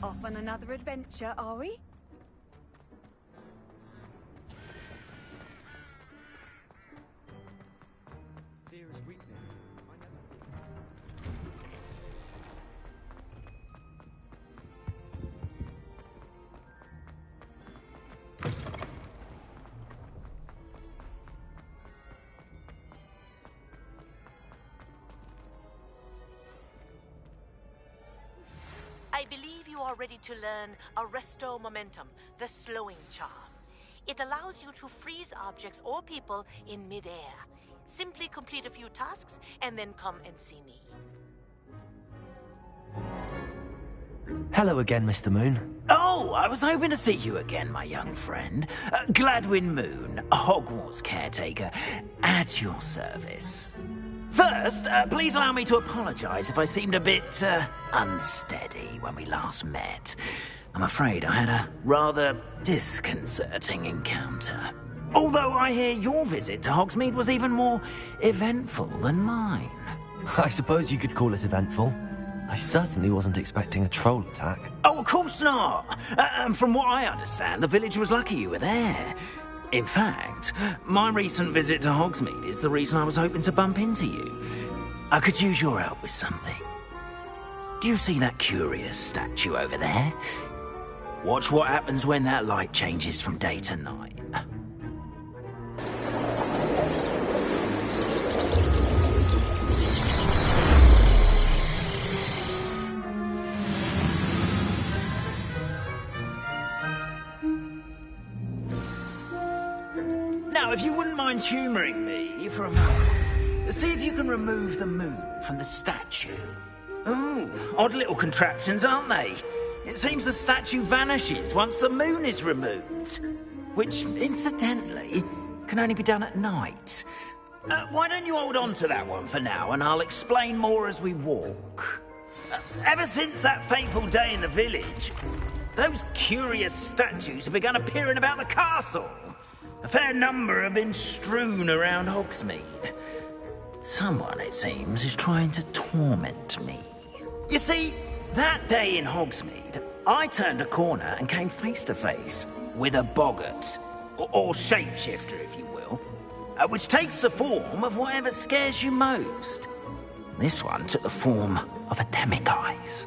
Off on another adventure, are we? Fear is weakness. I believe you are ready to learn Arresto Momentum, the slowing charm. It allows you to freeze objects or people in midair. Simply complete a few tasks and then come and see me. Hello again, Mr. Moon. Oh, I was hoping to see you again, my young friend. Gladwin Moon, Hogwarts caretaker, at your service. First, please allow me to apologize if I seemed a bit, unsteady when we last met. I'm afraid I had a rather disconcerting encounter. Although I hear your visit to Hogsmeade was even more eventful than mine. I suppose you could call it eventful. I certainly wasn't expecting a troll attack. Oh, of course not! And from what I understand, the village was lucky you were there. In fact, my recent visit to Hogsmeade is the reason I was hoping to bump into you. I could use your help with something. Do you see that curious statue over there? Watch what happens when that light changes from day to night. Now, if you wouldn't mind humouring me for a moment, see if you can remove the moon from the statue. Ooh, odd little contraptions, aren't they? It seems the statue vanishes once the moon is removed. Which, incidentally, can only be done at night. Why don't you hold on to that one for now, and I'll explain more as we walk. Ever since that fateful day in the village, those curious statues have begun appearing about the castle. A fair number have been strewn around Hogsmeade. Someone, it seems, is trying to torment me. You see, that day in Hogsmeade, I turned a corner and came face to face with a boggart, or shapeshifter, if you will, which takes the form of whatever scares you most. This one took the form of a demiguise.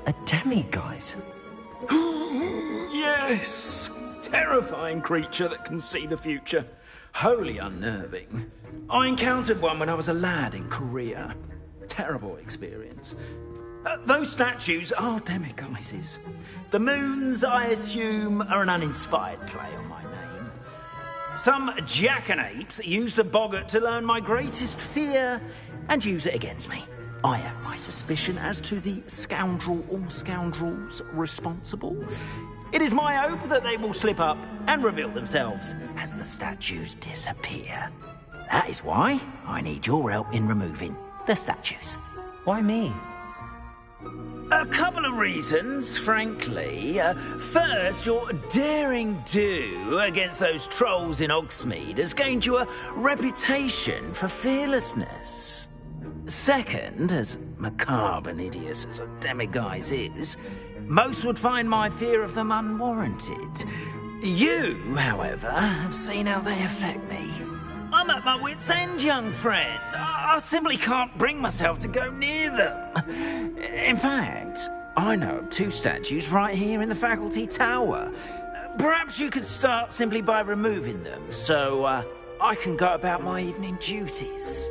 A demiguise? Yes! Terrifying creature that can see the future. Wholly unnerving. I encountered one when I was a lad in Korea. Terrible experience. Those statues are demiguises. The moons, I assume, are an uninspired play on my name. Some jackanapes used a boggart to learn my greatest fear and use it against me. I have my suspicion as to the scoundrel or scoundrels responsible. It is my hope that they will slip up and reveal themselves as the statues disappear. That is why I need your help in removing the statues. Why me? A couple of reasons, frankly. First, your daring do against those trolls in Hogsmeade has gained you a reputation for fearlessness. Second, as macabre and hideous as a demiguise is, most would find my fear of them unwarranted. You, however, have seen how they affect me. I'm at my wit's end, young friend. I simply can't bring myself to go near them. In fact, I know of 2 statues right here in the faculty tower. Perhaps you could start simply by removing them, so I can go about my evening duties.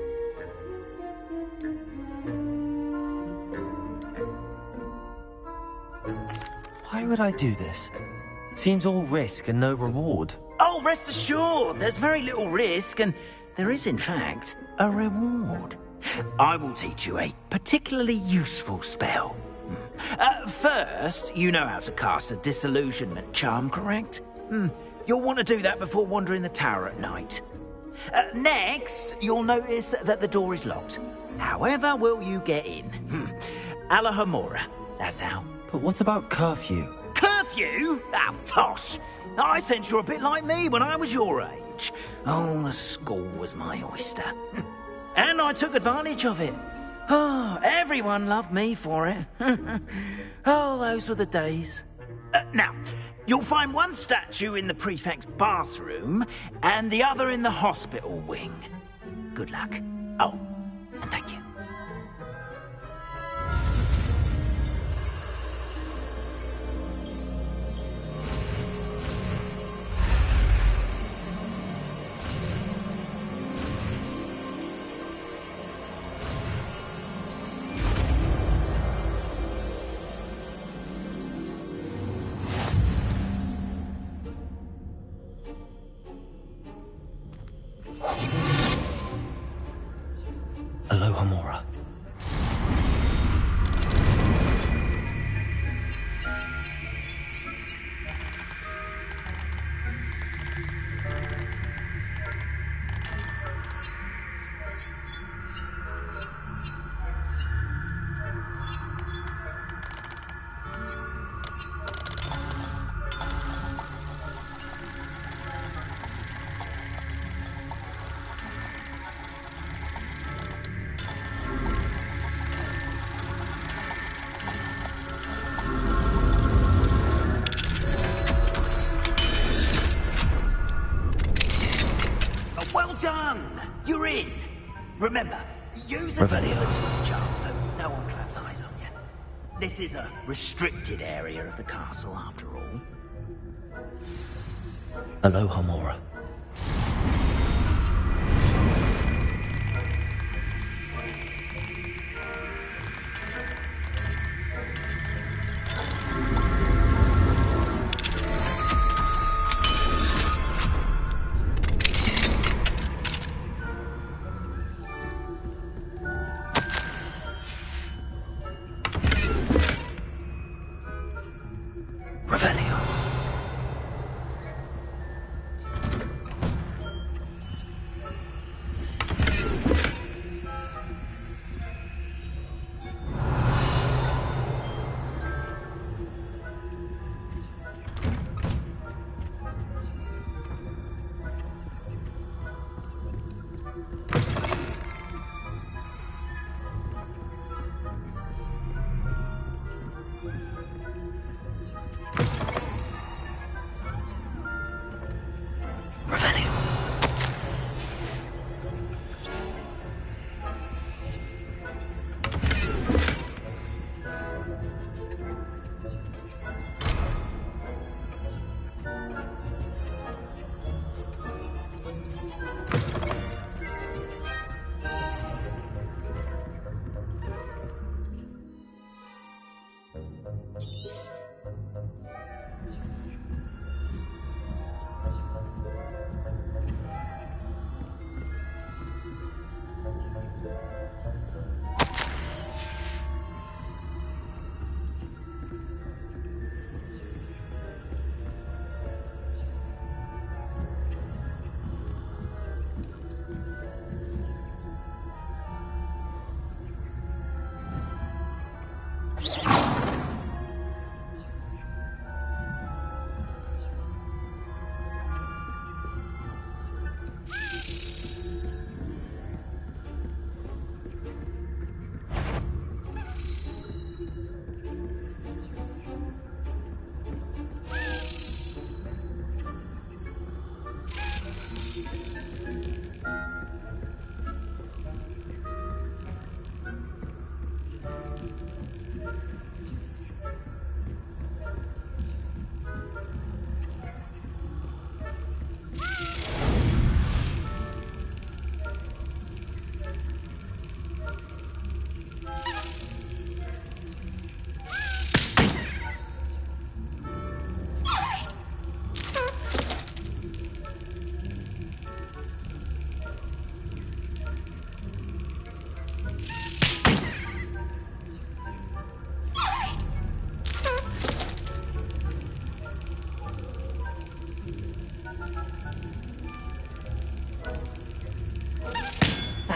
Why would I do this? Seems all risk and no reward. Oh, rest assured, there's very little risk, and there is, in fact, a reward. I will teach you a particularly useful spell. First, you know how to cast a disillusionment charm, correct? You'll want to do that before wandering the tower at night. Next, you'll notice that the door is locked. However will you get in? Alahomora, that's how. But what about curfew? Curfew? Oh, tosh! I sense you're a bit like me when I was your age. Oh, the school was my oyster. And I took advantage of it. Oh, everyone loved me for it. Oh, those were the days. Now, you'll find one statue in the prefect's bathroom and the other in the hospital wing. Good luck. Oh, and thank you. Alohomora. You're in. Remember, use a charm so no one claps eyes on you. This is a restricted area of the castle, after all. Alohomora.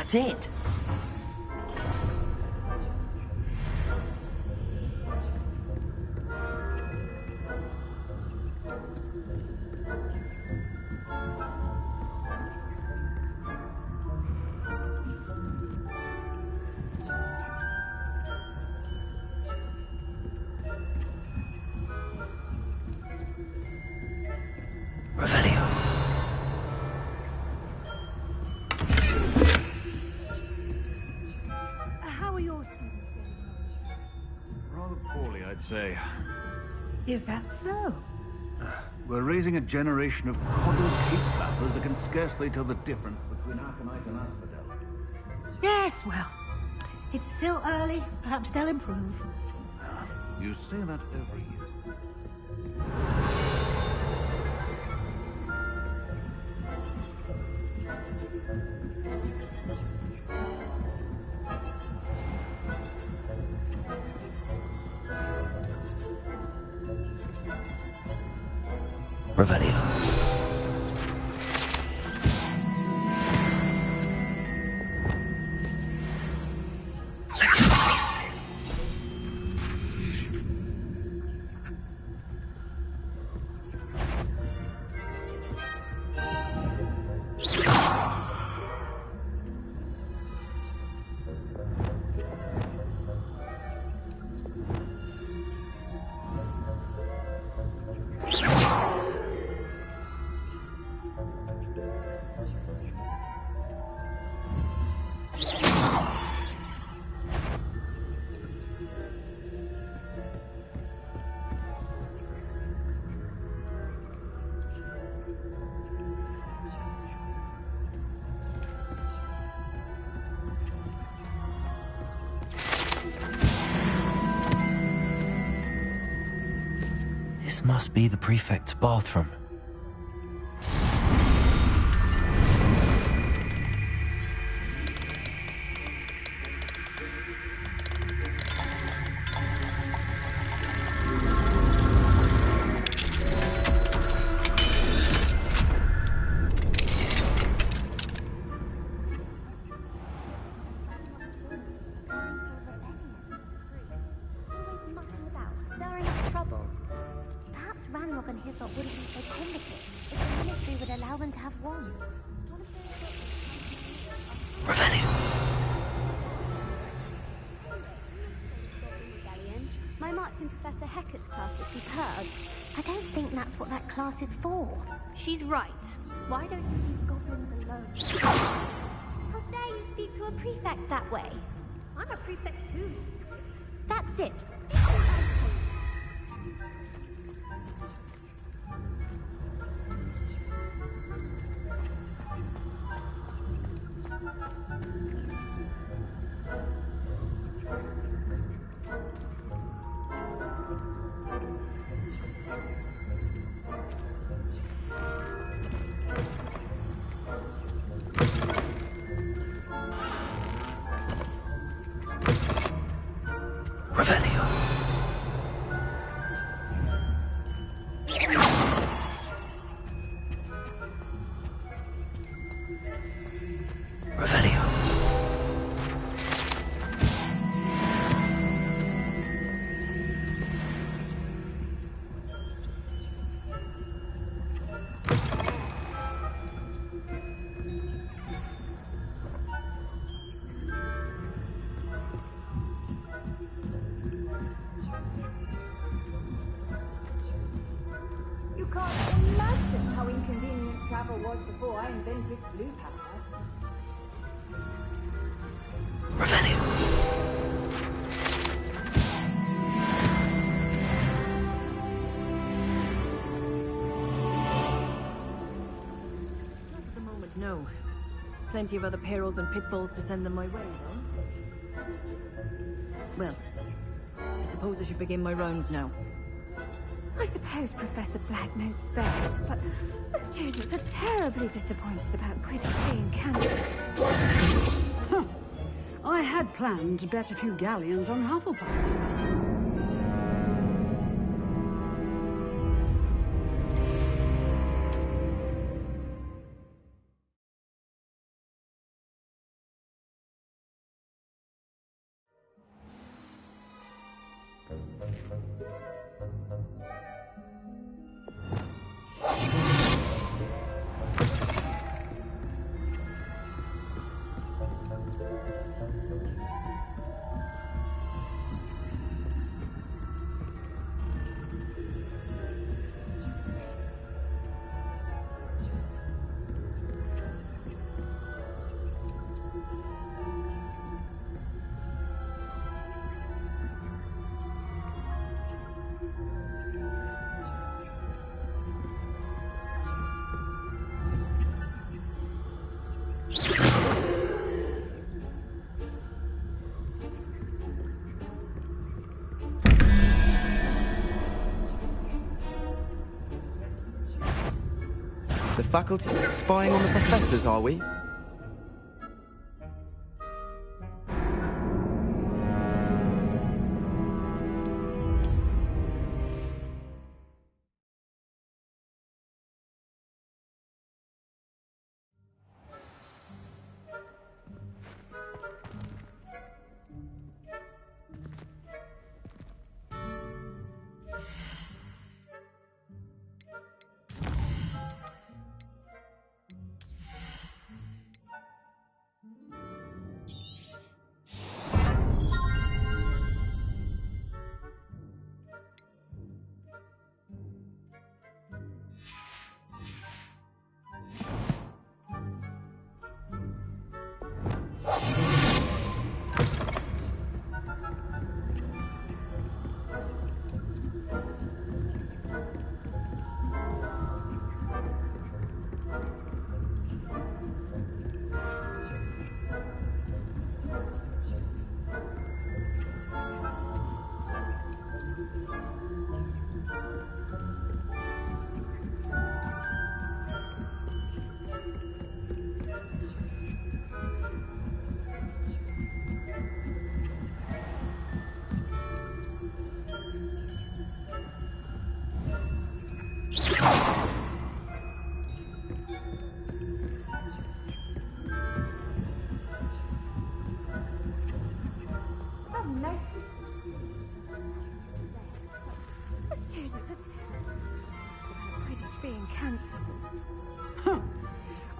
That's it. Revelio. How are yours? Rather poorly, I'd say. Is that so? We're raising a generation of coddled cape flappers that can scarcely tell the difference between Aconite and Asphodel. Yes, well, it's still early. Perhaps they'll improve. You say that every year. Revelio. This must be the prefect's bathroom. My marks in Professor Hecat's class are superb. I don't think that's what that class is for. She's right. Why don't you leave goblins alone? How dare you speak to a prefect that way? I'm a prefect too. That's it. Revelio. Revelio. You can't imagine how inconvenient travel was before I invented blue power. Revelio. Not at the moment, no. Plenty of other perils and pitfalls to send them my way, though. Well, I suppose I should begin my rounds now. I suppose Professor Black knows best, but the students are terribly disappointed about Quidditch being cancelled. I had planned to bet a few galleons on Hufflepuffs. The faculty spying on the professors, are we?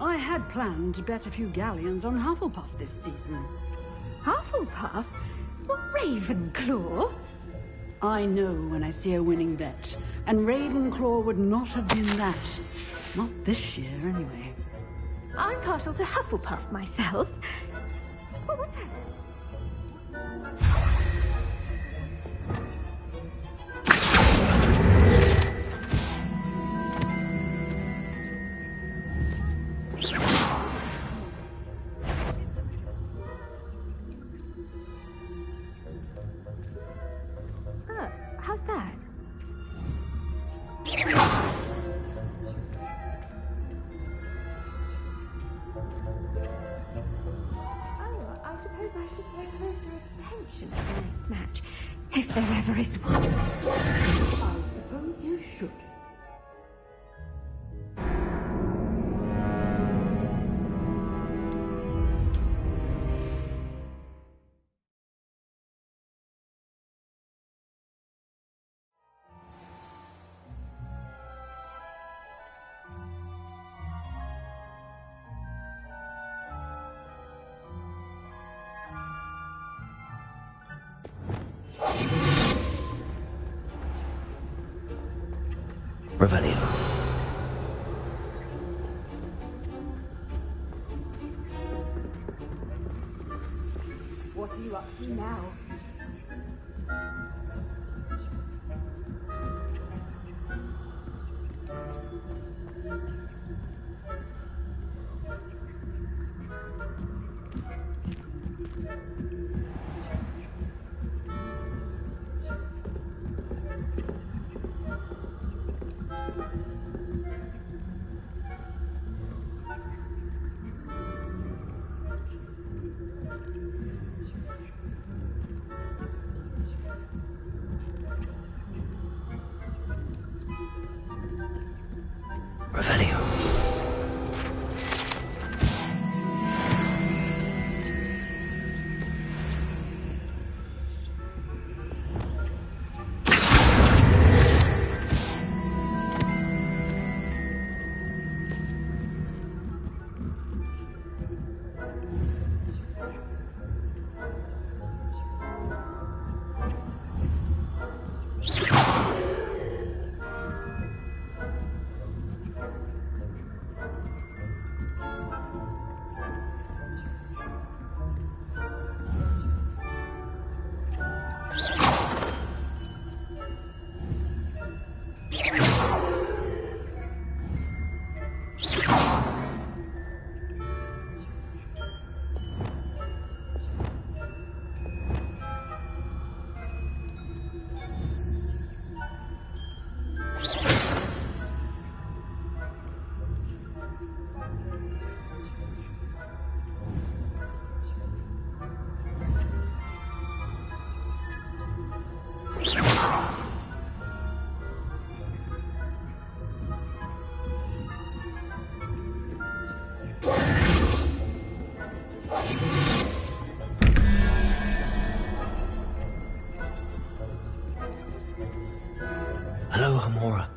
I had planned to bet a few galleons on Hufflepuff this season. Hufflepuff? What, Ravenclaw? I know when I see a winning bet, and Ravenclaw would not have been that. Not this year, anyway. I'm partial to Hufflepuff myself. What was that? How's that? Oh, I suppose I should pay closer attention at the next match, if there ever is one. I suppose you should. Revelio. What are you up to now? Revelio. Hello, Hamora.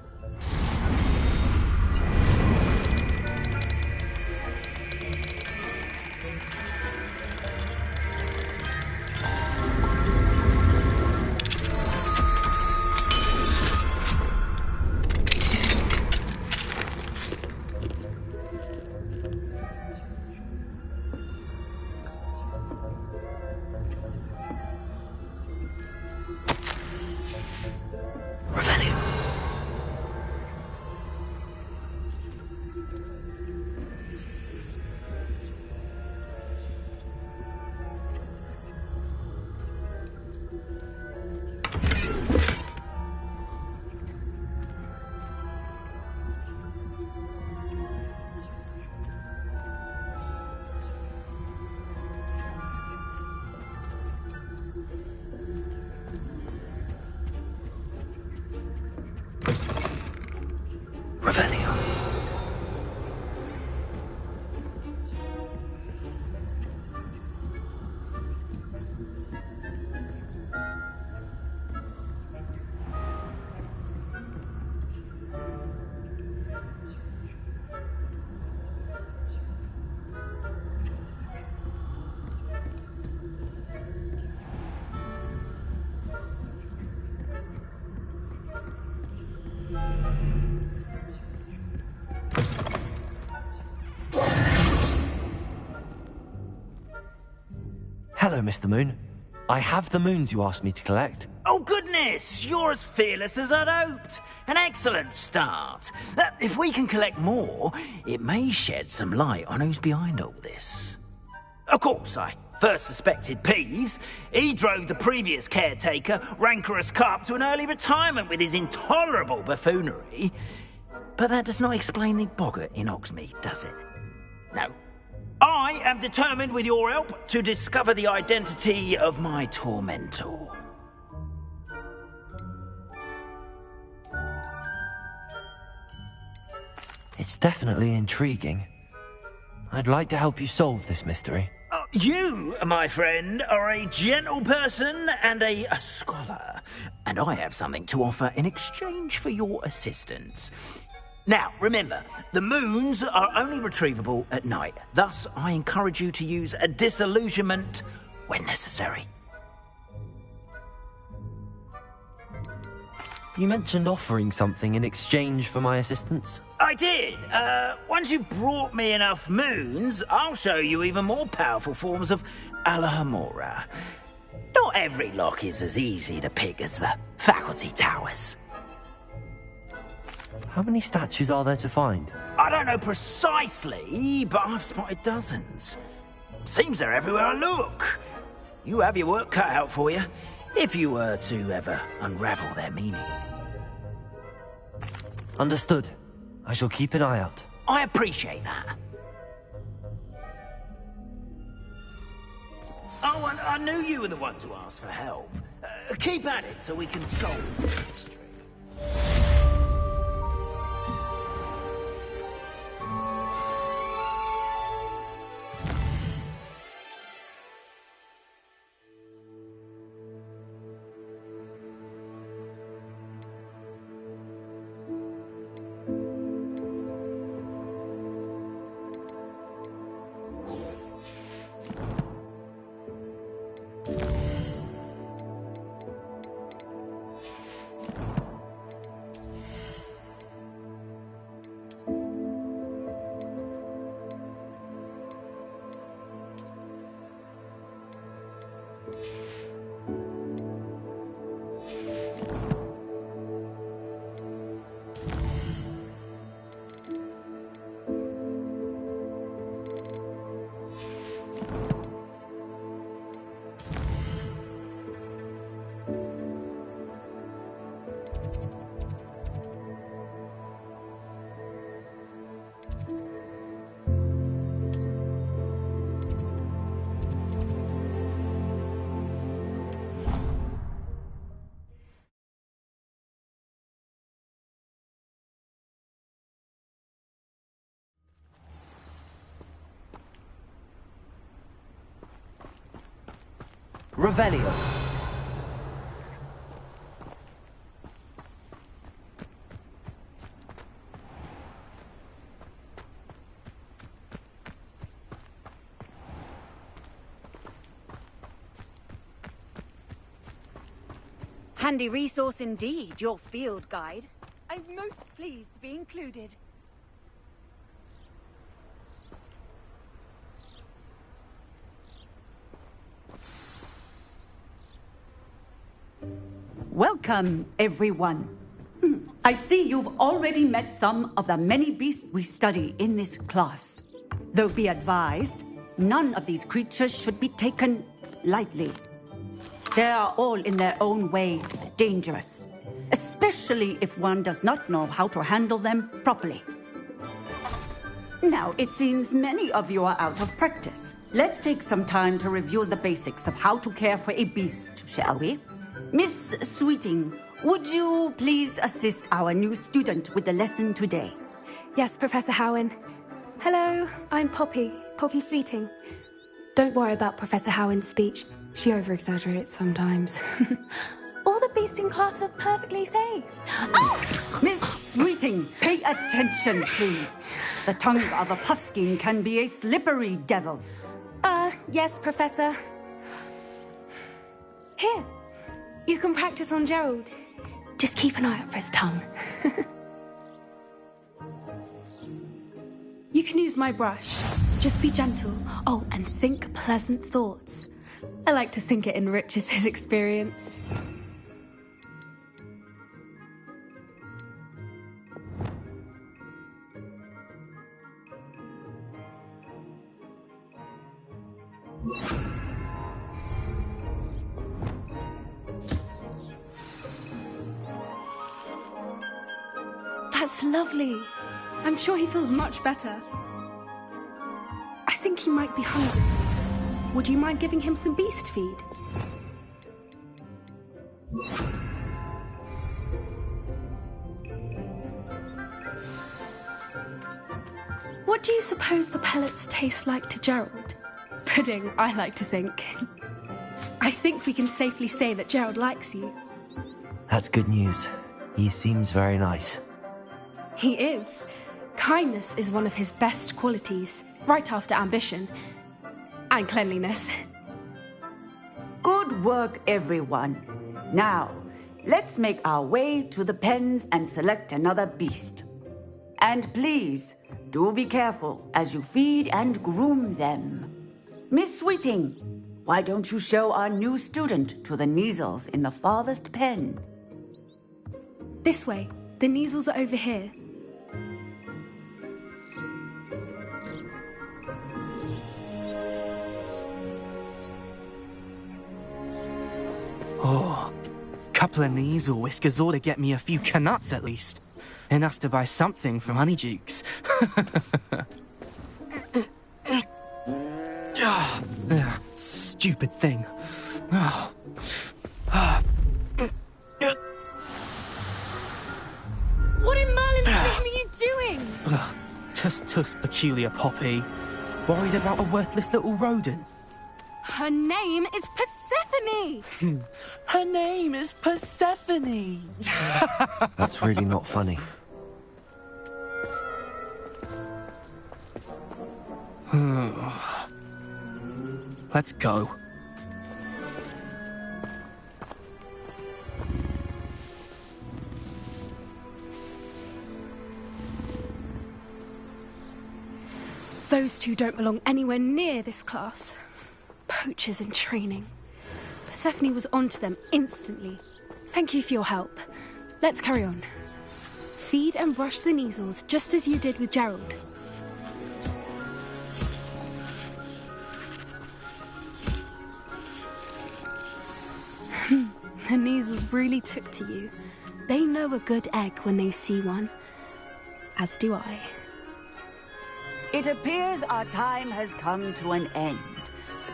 Revelio. Hello, Mr. Moon. I have the moons you asked me to collect. Oh, goodness! You're as fearless as I'd hoped. An excellent start. If we can collect more, it may shed some light on who's behind all this. Of course, I first suspected Peeves. He drove the previous caretaker, Rancorous Carp, to an early retirement with his intolerable buffoonery. But that does not explain the boggart in Hogsmeade, does it? No. I am determined, with your help, to discover the identity of my tormentor. It's definitely intriguing. I'd like to help you solve this mystery. You, my friend, are a gentle person and a scholar, and I have something to offer in exchange for your assistance. Now, remember, the moons are only retrievable at night. Thus, I encourage you to use a disillusionment when necessary. You mentioned offering something in exchange for my assistance? I did. Once you've brought me enough moons, I'll show you even more powerful forms of Alohomora. Not every lock is as easy to pick as the faculty towers. How many statues are there to find? I don't know precisely, but I've spotted dozens. Seems they're everywhere I look. You have your work cut out for you, if you were to ever unravel their meaning. Understood. I shall keep an eye out. I appreciate that. Oh, and I knew you were the one to ask for help. Keep at it so we can solve the mystery. Revelio. Handy resource indeed, your field guide. I'm most pleased to be included. Welcome, everyone. I see you've already met some of the many beasts we study in this class. Though be advised, none of these creatures should be taken lightly. They are all in their own way dangerous, especially if one does not know how to handle them properly. Now, it seems many of you are out of practice. Let's take some time to review the basics of how to care for a beast, shall we? Miss Sweeting, would you please assist our new student with the lesson today? Yes, Professor Howen. Hello, I'm Poppy Sweeting. Don't worry about Professor Howen's speech. She over-exaggerates sometimes. All the beasts in class are perfectly safe. Oh! Miss Sweeting, pay attention, please. The tongue of a puffskein can be a slippery devil. Yes, Professor. Here, you can practice on Gerald. Just keep an eye out for his tongue. You can use my brush. Just be gentle. Oh, and think pleasant thoughts. I like to think it enriches his experience. That's lovely. I'm sure he feels much better. I think he might be hungry. Would you mind giving him some beast feed? What do you suppose the pellets taste like to Gerald? Pudding, I like to think. I think we can safely say that Gerald likes you. That's good news. He seems very nice. He is. Kindness is one of his best qualities, right after ambition. And cleanliness. Good work, everyone. Now, let's make our way to the pens and select another beast. And please, do be careful as you feed and groom them. Miss Sweeting, why don't you show our new student to the Neasels in the farthest pen? This way. The Neasels are over here. Oh, couple of Neasel whiskers ought to get me a few canuts at least. Enough to buy something from Honeydukes. Stupid thing. What in Merlin's name are you doing? Tuss peculiar Poppy. Worried about a worthless little rodent. Her name is Persephone! Her name is Persephone! That's really not funny. Let's go. Those two don't belong anywhere near this class. Poachers in training. Persephone was onto them instantly. Thank you for your help. Let's carry on. Feed and brush the Neasels just as you did with Gerald. The Neasels really took to you. They know a good egg when they see one. As do I. It appears our time has come to an end.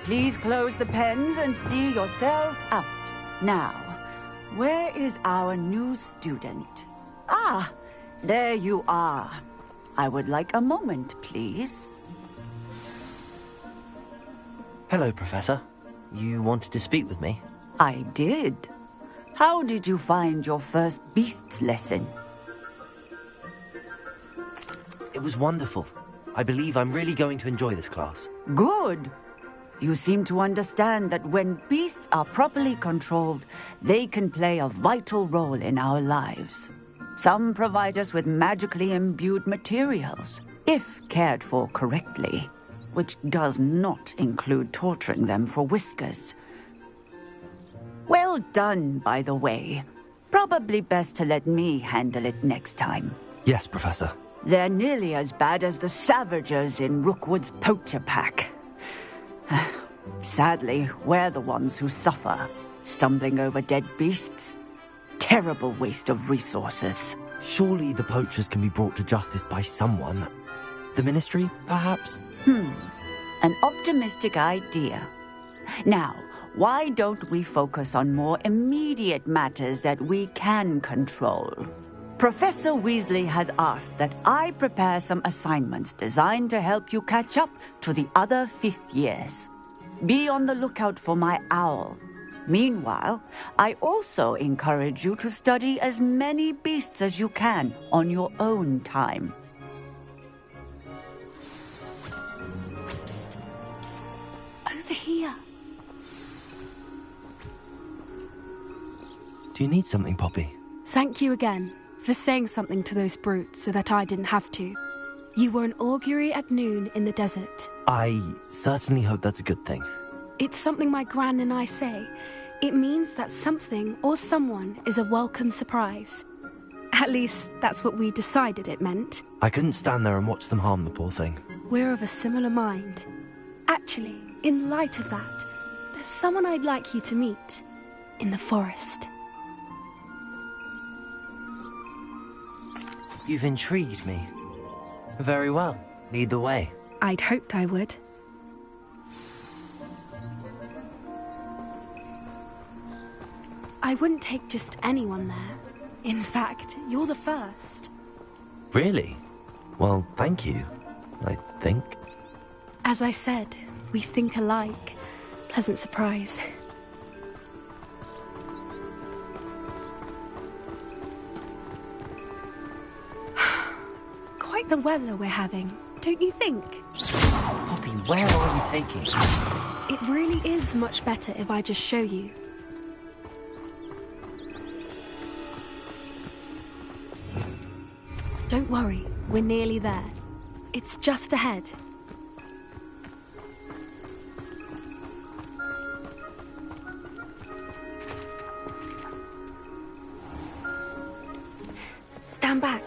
Please close the pens and see yourselves out. Now, where is our new student? Ah, there you are. I would like a moment, please. Hello, Professor. You wanted to speak with me? I did. How did you find your first beasts lesson? It was wonderful. I believe I'm really going to enjoy this class. Good. You seem to understand that when beasts are properly controlled, they can play a vital role in our lives. Some provide us with magically imbued materials, if cared for correctly, which does not include torturing them for whiskers. Well done, by the way. Probably best to let me handle it next time. Yes, Professor. They're nearly as bad as the Savagers in Rookwood's poacher pack. Sadly, we're the ones who suffer, stumbling over dead beasts. Terrible waste of resources. Surely the poachers can be brought to justice by someone. The Ministry, perhaps? An optimistic idea. Now, why don't we focus on more immediate matters that we can control? Professor Weasley has asked that I prepare some assignments designed to help you catch up to the other 5th years. Be on the lookout for my owl. Meanwhile, I also encourage you to study as many beasts as you can on your own time. Psst, psst. Over here. Do you need something, Poppy? Thank you again for saying something to those brutes so that I didn't have to. You were an augury at noon in the desert. I certainly hope that's a good thing. It's something my gran and I say. It means that something or someone is a welcome surprise. At least, that's what we decided it meant. I couldn't stand there and watch them harm the poor thing. We're of a similar mind. Actually, in light of that, there's someone I'd like you to meet. In the forest. You've intrigued me. Very well. Lead the way. I'd hoped I would. I wouldn't take just anyone there. In fact, you're the first. Really? Well, thank you, I think. As I said, we think alike. Pleasant surprise. Quite the weather we're having, don't you think? Poppy, where are you taking me? It really is much better if I just show you. Don't worry, we're nearly there. It's just ahead. Stand back.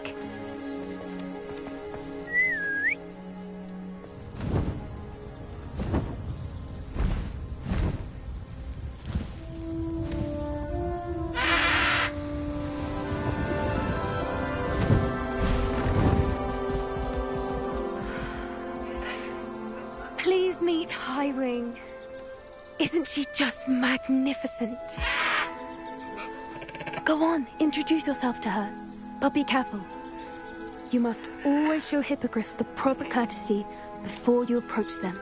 Please meet Highwing. Isn't she just magnificent? Go on, introduce yourself to her. But be careful. You must always show hippogriffs the proper courtesy before you approach them.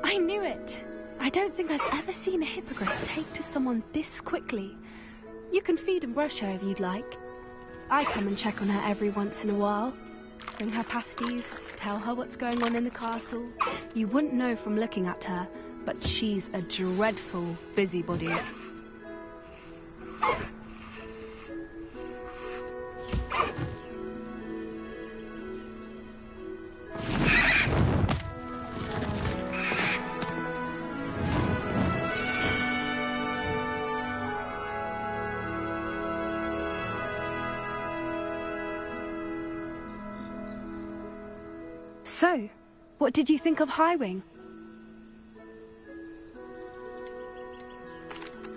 I knew it! I don't think I've ever seen a hippogriff take to someone this quickly. You can feed and brush her if you'd like. I come and check on her every once in a while. Bring her pasties, tell her what's going on in the castle. You wouldn't know from looking at her, but she's a dreadful busybody. So, what did you think of Highwing?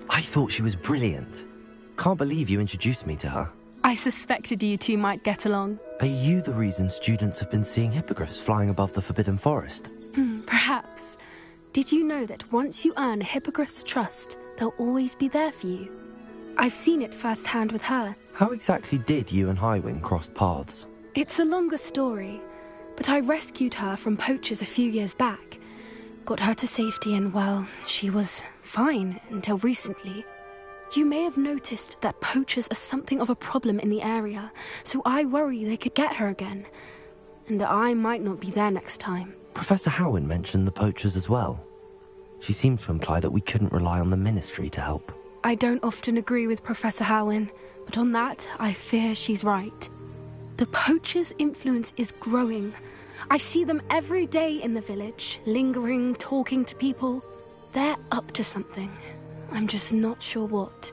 I thought she was brilliant. Can't believe you introduced me to her. I suspected you two might get along. Are you the reason students have been seeing hippogriffs flying above the Forbidden Forest? Perhaps. Did you know that once you earn a hippogriff's trust, they'll always be there for you? I've seen it firsthand with her, How exactly did you and Highwing cross paths? It's a longer story, but I rescued her from poachers a few years back. Got her to safety and, well, she was fine until recently. You may have noticed that poachers are something of a problem in the area, so I worry they could get her again. And I might not be there next time. Professor Howin mentioned the poachers as well. She seemed to imply that we couldn't rely on the Ministry to help. I don't often agree with Professor Howin, but on that, I fear she's right. The poachers' influence is growing. I see them every day in the village, lingering, talking to people. They're up to something. I'm just not sure what.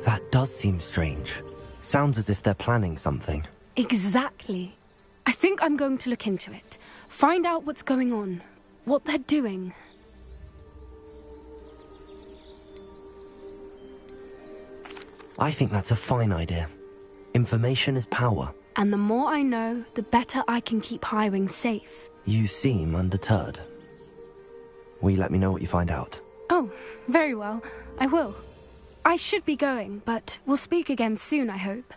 That does seem strange. Sounds as if they're planning something. Exactly. I think I'm going to look into it. Find out what's going on. What they're doing. I think that's a fine idea. Information is power. And the more I know, the better I can keep Highwing safe. You seem undeterred. Will you let me know what you find out? Oh, very well. I will. I should be going, but we'll speak again soon, I hope.